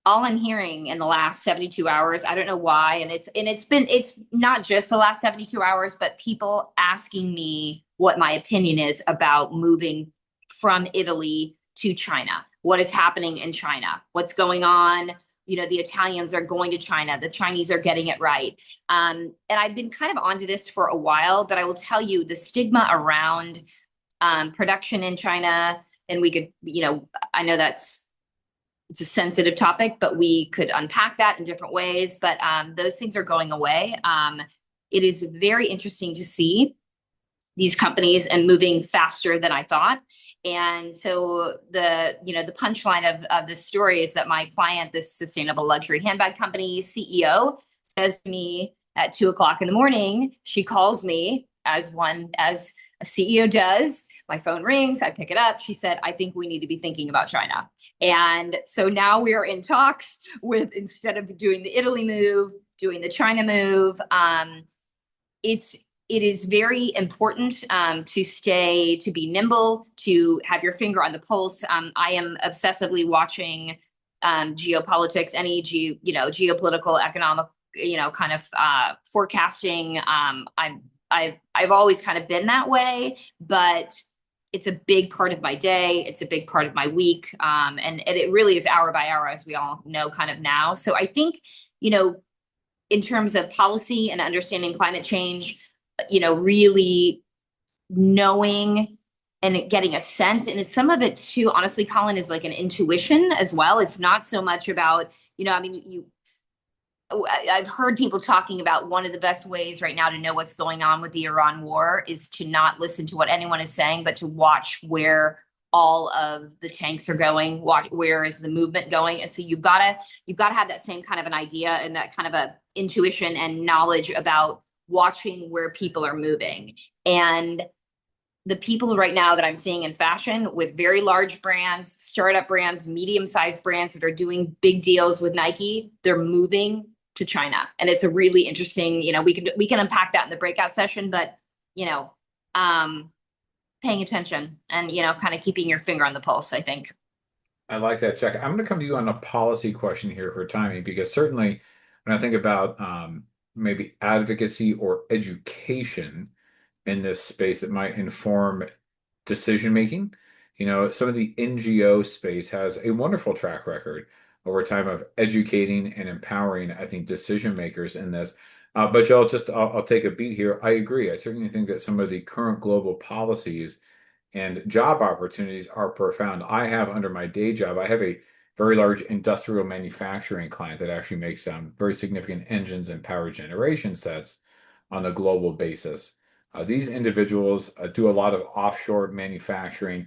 E: all I'm hearing in the last 72 hours, I don't know why, and it's not just the last 72 hours, but people asking me what my opinion is about moving from Italy to China. What is happening in China? What's going on? The Italians are going to China. The Chinese are getting it right. And I've been kind of onto this for a while, but I will tell you the stigma around production in China, and we could, I know it's a sensitive topic, but we could unpack that in different ways. But those things are going away. It is very interesting to see these companies and moving faster than I thought. And so the punchline of this story is that my client, this sustainable luxury handbag company CEO, says to me at 2:00 in the morning, she calls me as a CEO does. My phone rings, I pick it up. She said, I think we need to be thinking about China. And so now we are in talks with, instead of doing the Italy move, doing the China move. It is very important to be nimble, to have your finger on the pulse. I am obsessively watching geopolitics, any geopolitical, economic, kind of forecasting. I've always kind of been that way, but it's a big part of my day. It's a big part of my week. And it really is hour by hour, as we all know kind of now. So I think, in terms of policy and understanding climate change, really knowing and getting a sense. And it's some of it too, honestly, Colin, is like an intuition as well. It's not so much about, I've heard people talking about one of the best ways right now to know what's going on with the Iran war is to not listen to what anyone is saying, but to watch where all of the tanks are going, where is the movement going. And so you've got to have that same kind of an idea and that kind of a intuition and knowledge about watching where people are moving. And the people right now that I'm seeing in fashion with very large brands, startup brands, medium-sized brands that are doing big deals with Nike, they're moving to China. And it's a really interesting, we can unpack that in the breakout session, but you know, paying attention and kind of keeping your finger on the pulse, I think.
B: I like that, Jack. I'm going to come to you on a policy question here for timing, because certainly when I think about maybe advocacy or education in this space that might inform decision making, some of the NGO space has a wonderful track record over time of educating and empowering, I think, decision makers in this. But Joel, I'll take a beat here. I agree. I certainly think that some of the current global policies and job opportunities are profound. I have under my day job, I have a very large industrial manufacturing client that actually makes very significant engines and power generation sets on a global basis. These individuals do a lot of offshore manufacturing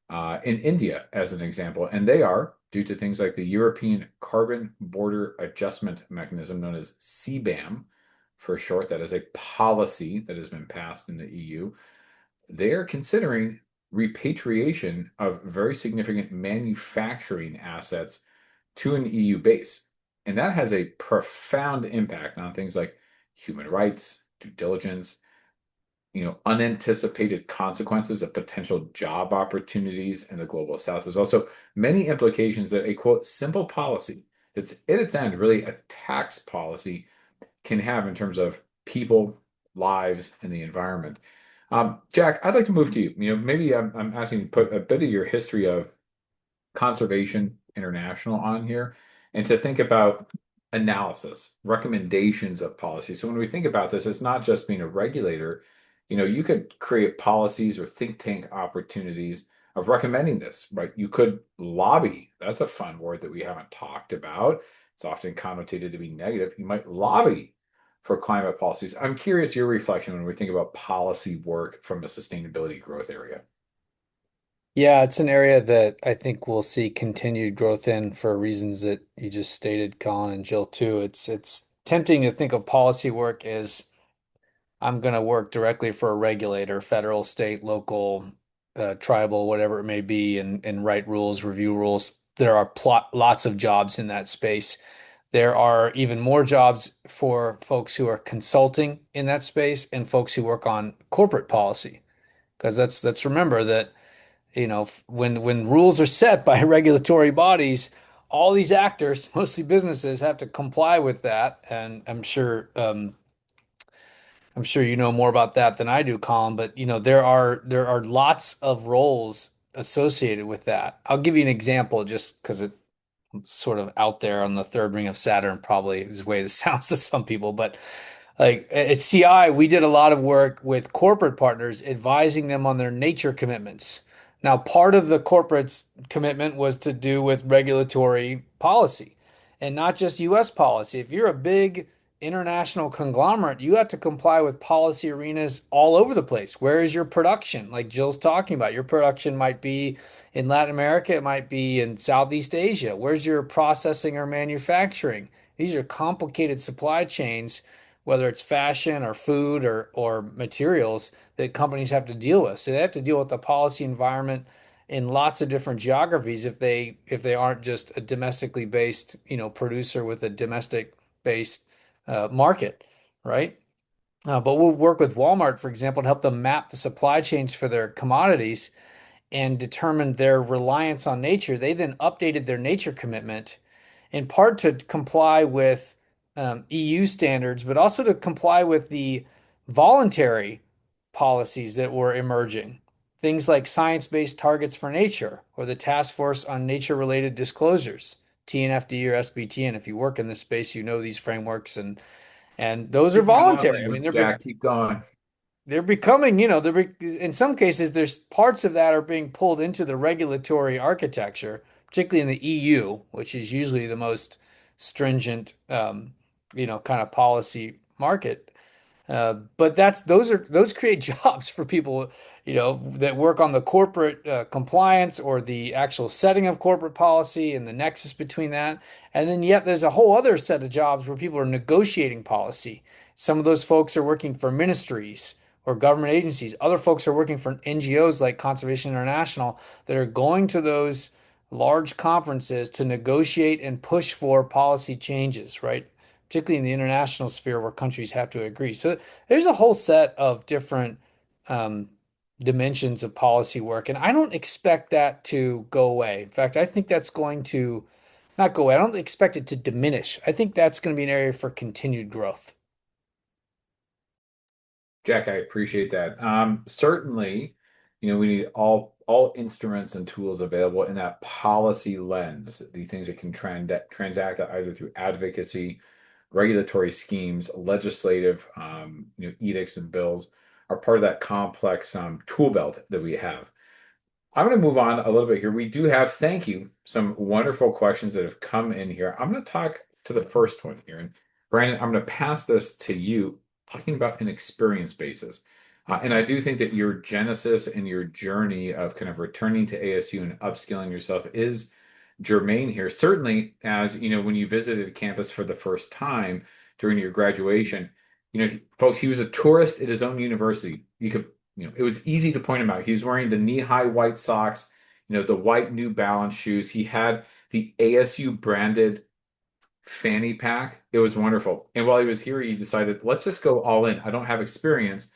B: in India, as an example, and they are, due to things like the European Carbon Border Adjustment Mechanism, known as CBAM for short, that is a policy that has been passed in the EU. They are considering repatriation of very significant manufacturing assets to an EU base. And that has a profound impact on things like human rights, due diligence, unanticipated consequences of potential job opportunities in the global south as well. So many implications that a quote simple policy that's at its end really a tax policy can have in terms of people, lives, and the environment. Jack, I'd like to move to you. Maybe I'm asking you to put a bit of your history of Conservation International on here and to think about analysis, recommendations of policy. So when we think about this, it's not just being a regulator. You could create policies or think tank opportunities of recommending this, right? You could lobby. That's a fun word that we haven't talked about. It's often connotated to be negative. You might lobby for climate policies. I'm curious your reflection when we think about policy work from a sustainability growth area.
D: Yeah, it's an area that I think we'll see continued growth in for reasons that you just stated, Colin and Jill, too. It's tempting to think of policy work as I'm going to work directly for a regulator, federal, state, local, tribal, whatever it may be, and write rules, review rules. There are lots of jobs in that space. There are even more jobs for folks who are consulting in that space and folks who work on corporate policy. Because let's remember that, when rules are set by regulatory bodies, all these actors, mostly businesses, have to comply with that. And I'm sure you know more about that than I do, Colin, but there are lots of roles associated with that. I'll give you an example just because it's sort of out there on the third ring of Saturn, probably is the way this sounds to some people. But like at CI, we did a lot of work with corporate partners, advising them on their nature commitments. Now, part of the corporate's commitment was to do with regulatory policy and not just US policy. If you're a big international conglomerate, you have to comply with policy arenas all over the place. Where is your production? Like Jill's talking about, your production might be in Latin America, it might be in Southeast Asia. Where's your processing or manufacturing? These are complicated supply chains, whether it's fashion or food or materials that companies have to deal with. So they have to deal with the policy environment in lots of different geographies if they aren't just a domestically based, producer with a domestic based market, right? But we'll work with Walmart, for example, to help them map the supply chains for their commodities and determine their reliance on nature. They then updated their nature commitment in part to comply with EU standards, but also to comply with the voluntary policies that were emerging. Things like science-based targets for nature or the Task Force on Nature-Related Disclosures, TNFD or SBTN. If you work in this space, you know these frameworks, and those are voluntary. I mean,
B: Jack, keep going.
D: they're becoming, in some cases, there's parts of that are being pulled into the regulatory architecture, particularly in the EU, which is usually the most stringent, kind of policy market. But those create jobs for people, that work on the corporate compliance or the actual setting of corporate policy and the nexus between that. And then yet there's a whole other set of jobs where people are negotiating policy. Some of those folks are working for ministries or government agencies. Other folks are working for NGOs like Conservation International that are going to those large conferences to negotiate and push for policy changes, right? particularly in the international sphere where countries have to agree. So there's a whole set of different um, dimensions of policy work, and I don't expect that to go away. In fact, I think that's going to not go away. I don't expect it to diminish. I think that's going to be an area for continued growth.
B: Jack, I appreciate that. Certainly, we need all instruments and tools available in that policy lens, the things that can transact either through advocacy, regulatory schemes, legislative, edicts and bills are part of that complex tool belt that we have. I'm going to move on a little bit here. We do have, thank you, some wonderful questions that have come in here. I'm going to talk to the first one here. And Brandon, I'm going to pass this to you, talking about an experience basis. And I do think that your genesis and your journey of kind of returning to ASU and upskilling yourself is germane here. Certainly, as when you visited campus for the first time during your graduation, folks, he was a tourist at his own university. It was easy to point him out. He was wearing the knee-high white socks, the white New Balance shoes. He had the ASU branded fanny pack. It was wonderful. And while he was here, he decided, let's just go all in. I don't have experience,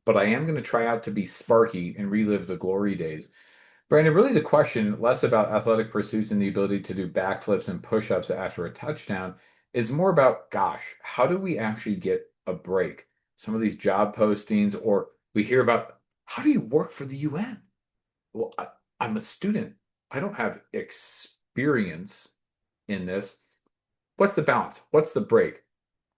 B: but I am going to try out to be Sparky and relive the glory days. Brandon, really the question, less about athletic pursuits and the ability to do backflips and push-ups after a touchdown, is more about, gosh, how do we actually get a break? Some of these job postings, or we hear about, how do you work for the UN? Well, I'm a student. I don't have experience in this. What's the balance? What's the break?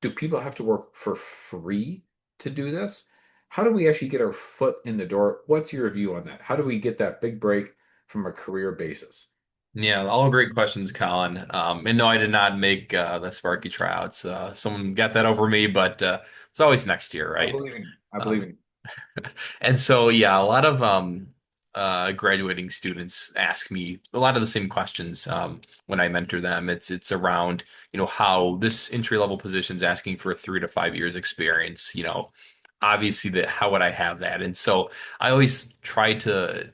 B: Do people have to work for free to do this? How do we actually get our foot in the door? What's your view on that? How do we get that big break from a career basis?
C: Yeah, all great questions, Colin. And no, I did not make the Sparky tryouts. Someone got that over me, but it's always next year,
B: I
C: right?
B: believe in you. I believe
C: Um,
B: in you.
C: and so, yeah, a lot of graduating students ask me a lot of the same questions when I mentor them. It's around, how this entry level position is asking for 3 to 5 years experience. Obviously that how would I have that? And so I always try to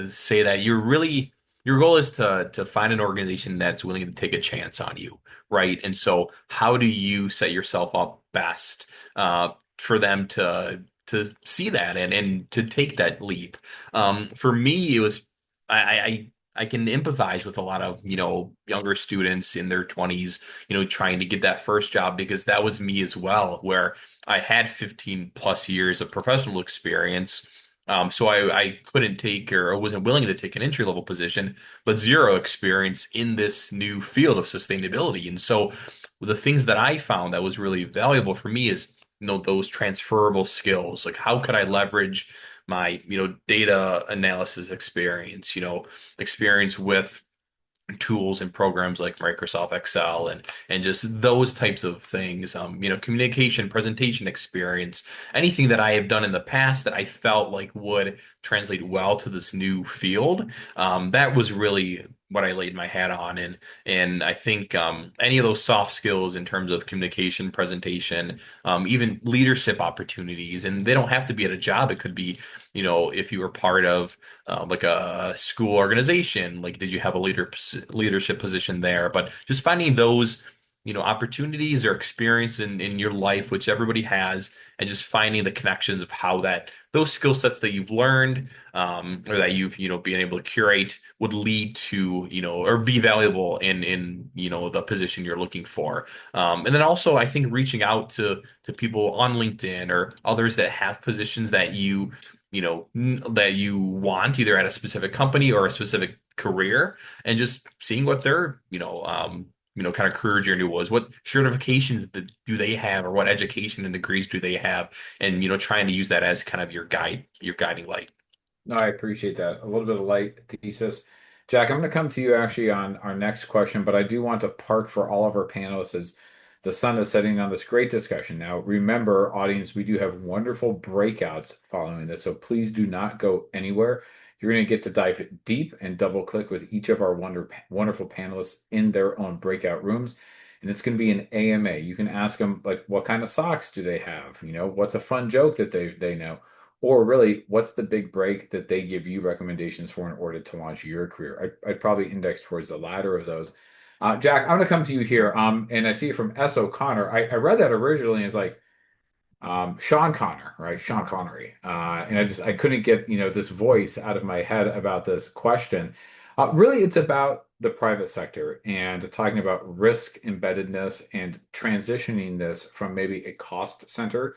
C: say that your goal is to find an organization that's willing to take a chance on you, right? And so how do you set yourself up best for them to see that and to take that leap? For me, it was I can empathize with a lot of younger students in their 20s, trying to get that first job because that was me as well, where I had 15 plus years of professional experience. So I couldn't take or wasn't willing to take an entry level position, but zero experience in this new field of sustainability. And so the things that I found that was really valuable for me is those transferable skills. Like how could I leverage my data analysis experience, experience with tools and programs like Microsoft Excel and just those types of things. Communication, presentation experience, anything that I have done in the past that I felt like would translate well to this new field. That was really what I laid my hat on, and I think any of those soft skills in terms of communication, presentation, even leadership opportunities, and they don't have to be at a job. It could be, if you were part of like a school organization, like did you have a leadership position there? But just finding those, opportunities or experience in your life, which everybody has, and just finding the connections of how that those skill sets that you've learned or that you've been able to curate would lead to or be valuable in the position you're looking for. And then also I think reaching out to people on LinkedIn or others that have positions that that you want either at a specific company or a specific career, and just seeing what their kind of career journey was, what certifications do they have, or what education and degrees do they have, and trying to use that as kind of your guiding light.
B: No, I appreciate that. A little bit of light thesis. Jack, I'm going to come to you actually on our next question, but I do want to park for all of our panelists as the sun is setting on this great discussion. Now, remember, audience, we do have wonderful breakouts following this, so please do not go anywhere. You're going to get to dive deep and double click with each of our wonderful panelists in their own breakout rooms. And it's going to be an AMA. You can ask them, like, what kind of socks do they have? What's a fun joke that they know? Or really, what's the big break that they give you recommendations for in order to launch your career? I'd probably index towards the latter of those. Jack, I'm going to come to you here. And I see it from S. O'Connor. I read that originally as like Sean Connor, right? Sean Connery. And I couldn't get, this voice out of my head about this question. Really, it's about the private sector and talking about risk embeddedness and transitioning this from maybe a cost center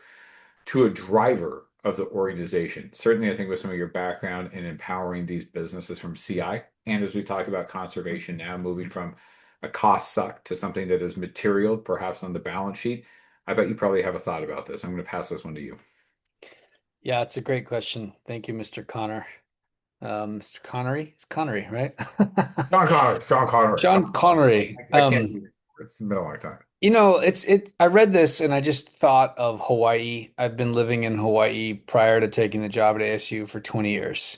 B: to a driver of the organization. Certainly, I think with some of your background in empowering these businesses from CI, and as we talk about conservation now, moving from a cost suck to something that is material, perhaps on the balance sheet. I bet you probably have a thought about this. I'm going to pass this one to you.
D: Yeah, it's a great question. Thank you, Mr. Connor. Mr. Connery? It's Connery, right?
B: Sean Connery, Sean Connery,
D: John Connery.
B: I can't do it. It's the middle of my time.
D: I read this and I just thought of Hawaii. I've been living in Hawaii prior to taking the job at ASU for 20 years.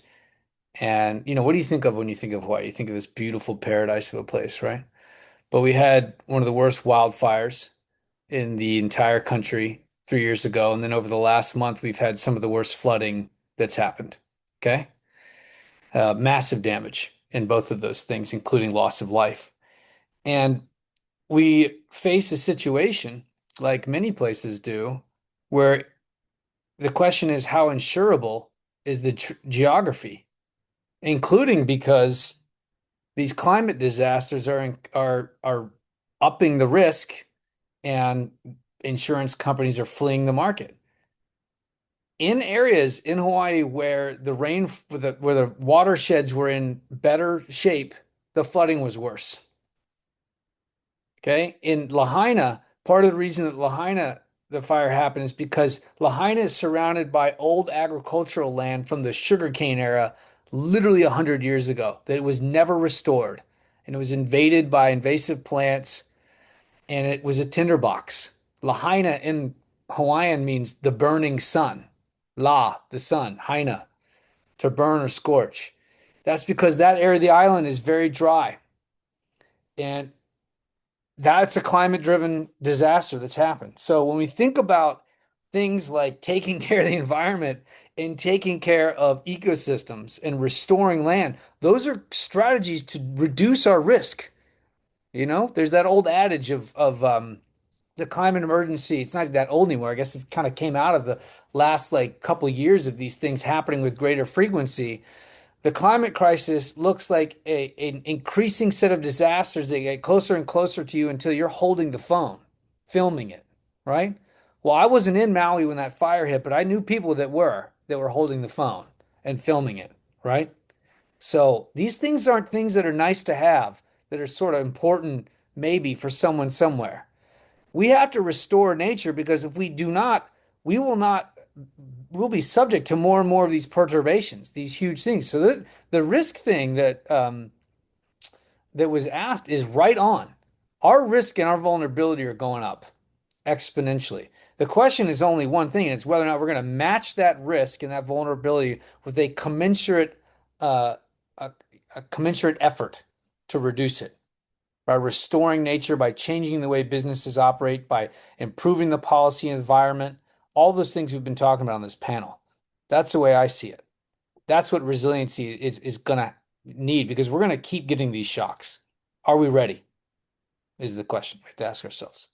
D: And what do you think of when you think of Hawaii? You think of this beautiful paradise of a place, right? But we had one of the worst wildfires in the entire country 3 years ago. And then over the last month, we've had some of the worst flooding that's happened. Okay. Massive damage in both of those things, including loss of life. And we face a situation like many places do, where the question is how insurable is the geography, including because these climate disasters are upping the risk and insurance companies are fleeing the market. In areas in Hawaii where where the watersheds were in better shape, the flooding was worse. Okay. In Lahaina, part of the reason that Lahaina, the fire happened is because Lahaina is surrounded by old agricultural land from the sugarcane era, literally 100 years ago, that was never restored. And it was invaded by invasive plants, and it was a tinderbox. Lahaina in Hawaiian means the burning sun. La, the sun, Haina, to burn or scorch. That's because that area of the island is very dry. And that's a climate-driven disaster that's happened. So when we think about things like taking care of the environment and taking care of ecosystems and restoring land, those are strategies to reduce our risk. There's that old adage of the climate emergency. It's not that old anymore. I guess it kind of came out of the last like couple years of these things happening with greater frequency. The climate crisis looks like an increasing set of disasters that get closer and closer to you until you're holding the phone, filming it, right? Well, I wasn't in Maui when that fire hit, but I knew people that were holding the phone and filming it, right? So these things aren't things that are nice to have, that are sort of important maybe for someone somewhere. We have to restore nature because if we do not, we will not, we'll be subject to more and more of these perturbations, these huge things. So the risk thing that was asked is right on. Our risk and our vulnerability are going up exponentially. The question is only one thing, and it's whether or not we're going to match that risk and that vulnerability with uh, a, a commensurate effort to reduce it by restoring nature, by changing the way businesses operate, by improving the policy environment, all those things we've been talking about on this panel. That's the way I see it. That's what resiliency is going to need because we're going to keep getting these shocks. Are we ready? Is the question we have to ask ourselves.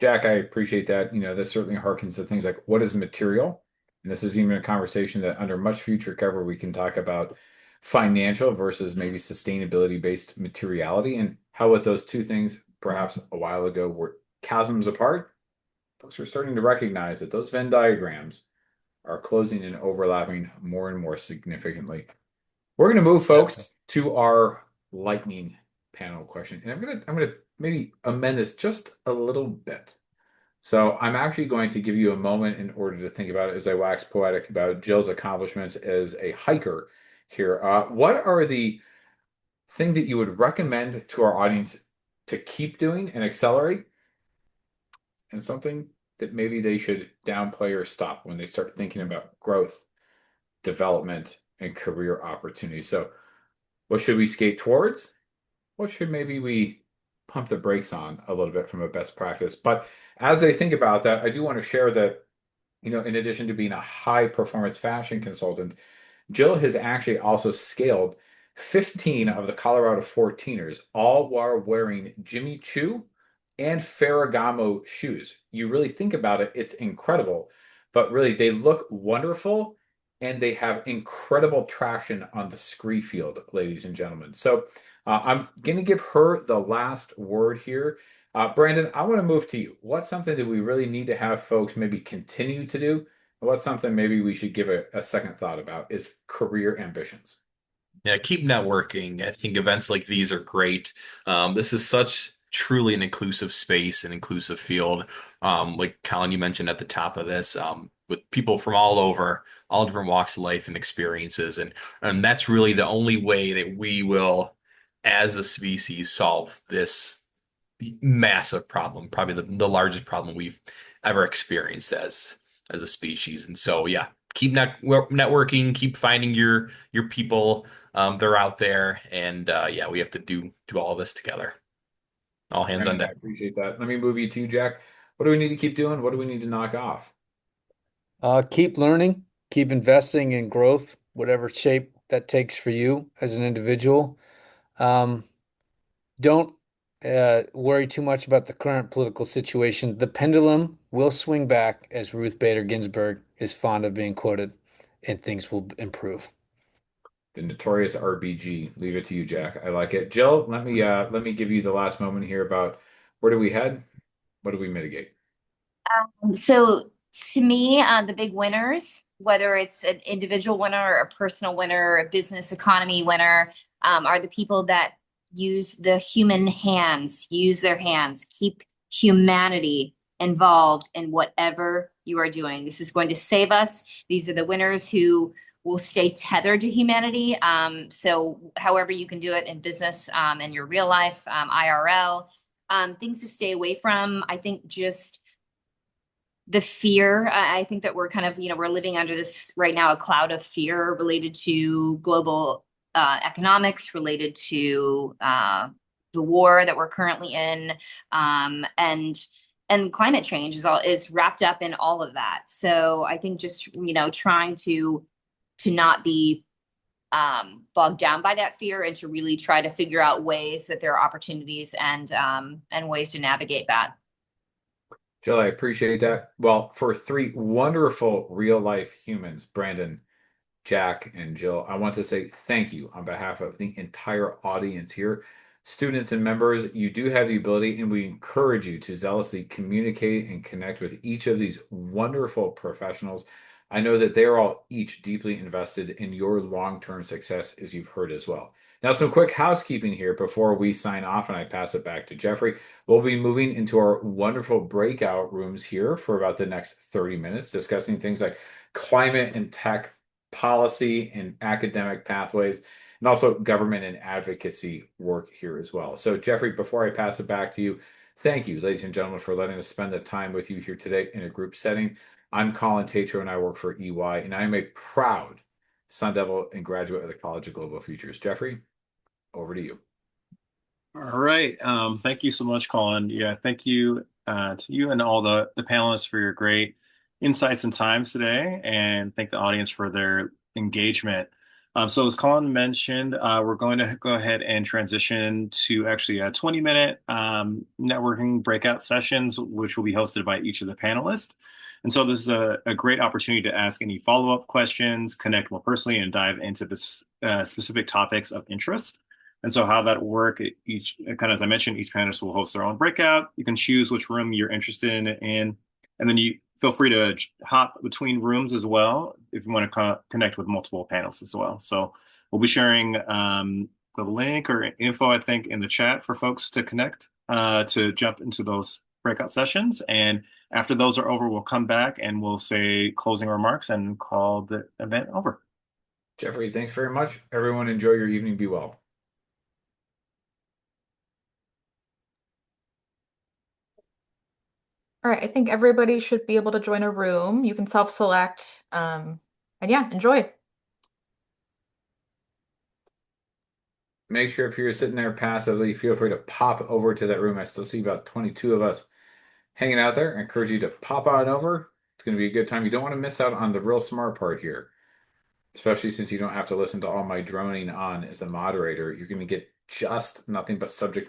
B: Jack, I appreciate that. This certainly harkens to things like what is material? And this is even a conversation that under much future cover, we can talk about financial versus maybe sustainability-based materiality and how with those two things, perhaps a while ago, were chasms apart. Folks are starting to recognize that those Venn diagrams are closing and overlapping more and more significantly. We're going to move, folks, to our lightning panel question. And I'm gonna maybe amend this just a little bit. So I'm actually going to give you a moment in order to think about it as I wax poetic about Jill's accomplishments as a hiker here. What are the things that you would recommend to our audience to keep doing and accelerate, and something that maybe they should downplay or stop when they start thinking about growth, development, and career opportunities? So what should we skate towards? What should maybe we pump the brakes on a little bit from a best practice? But as they think about that, I do want to share that, in addition to being a high performance fashion consultant, Jill has actually also scaled 15 of the Colorado 14ers, all while wearing Jimmy Choo and Ferragamo shoes. You really think about it, it's incredible, but really they look wonderful and they have incredible traction on the scree field, ladies and gentlemen. So I'm going to give her the last word here. Brandon, I want to move to you. What's something that we really need to have folks maybe continue to do? What's something maybe we should give a second thought about is career ambitions.
C: Yeah, keep networking. I think events like these are great. This is such truly an inclusive space, an inclusive field. Like Colin, you mentioned at the top of this, with people from all over, all different walks of life and experiences, and that's really the only way that we will, as a species, solve this massive problem, probably the largest problem we've ever experienced as a species. And so, yeah, keep networking, keep finding your people. They're out there, and yeah, we have to do all this together. All hands on
B: Brandon, I
C: deck.
B: appreciate that. Let me move you to Jack. What do we need to keep doing? What do we need to knock off?
D: Keep learning, keep investing in growth, whatever shape that takes for you as an individual. Um, don't worry too much about the current political situation. The pendulum will swing back, as Ruth Bader Ginsburg is fond of being quoted, and things will improve.
B: The notorious RBG. Leave it to you, Jack. I like it. Jill, let me give you the last moment here about where do we head? What do we mitigate?
E: So to me, the big winners, whether it's an individual winner or a personal winner or a business economy winner, are the people that use the human hands, use their hands, keep humanity involved in whatever you are doing. This is going to save us. These are the winners who will stay tethered to humanity. So however you can do it in business, in your real life, IRL, things to stay away from. I think just the fear. I think that we're kind of, we're living under this right now, a cloud of fear related to global economics, related to the war that we're currently in, and climate change is wrapped up in all of that. So I think just trying to not be bogged down by that fear and to really try to figure out ways that there are opportunities and ways to navigate that.
B: Jill, I appreciate that. Well, for three wonderful real life humans, Brandon, Jack, and Jill, I want to say thank you on behalf of the entire audience here. Students and members, you do have the ability, and we encourage you to zealously communicate and connect with each of these wonderful professionals. I know that they are all each deeply invested in your long-term success, as you've heard as well. Now, some quick housekeeping here before we sign off and I pass it back to Jeffrey. We'll be moving into our wonderful breakout rooms here for about the next 30 minutes, discussing things like climate and tech policy and academic pathways, and also government and advocacy work here as well. So, Jeffrey, before I pass it back to you, thank you, ladies and gentlemen, for letting us spend the time with you here today in a group setting. I'm Colin Tatro, and I work for EY, and I'm a proud Sun Devil and graduate of the College of Global Futures. Jeffrey, over to you.
A: All right. Thank you so much, Colin. Yeah, thank you to you and all the panelists for your great insights and times today, and thank the audience for their engagement. So as Colin mentioned, we're going to go ahead and transition to actually a 20-minute networking breakout sessions, which will be hosted by each of the panelists. And so this is a great opportunity to ask any follow-up questions, connect more personally, and dive into this specific topics of interest. And so how that work, each kind of, as I mentioned, each panelist will host their own breakout. You can choose which room you're interested in, and then you feel free to hop between rooms as well if you want to connect with multiple panels as well. So we'll be sharing the link or info, I think, in the chat for folks to connect to jump into those breakout sessions. And after those are over, we'll come back and we'll say closing remarks and call the event over.
B: Jeffrey, thanks very much. Everyone, enjoy your evening. Be well.
F: All right, I think everybody should be able to join a room. You can self-select, and yeah, enjoy.
B: Make sure if you're sitting there passively, feel free to pop over to that room. I still see about 22 of us hanging out there. I encourage you to pop on over. It's going to be a good time. You don't want to miss out on the real smart part here. especially since you don't have to listen to all my droning on as the moderator. You're going to get just nothing but subject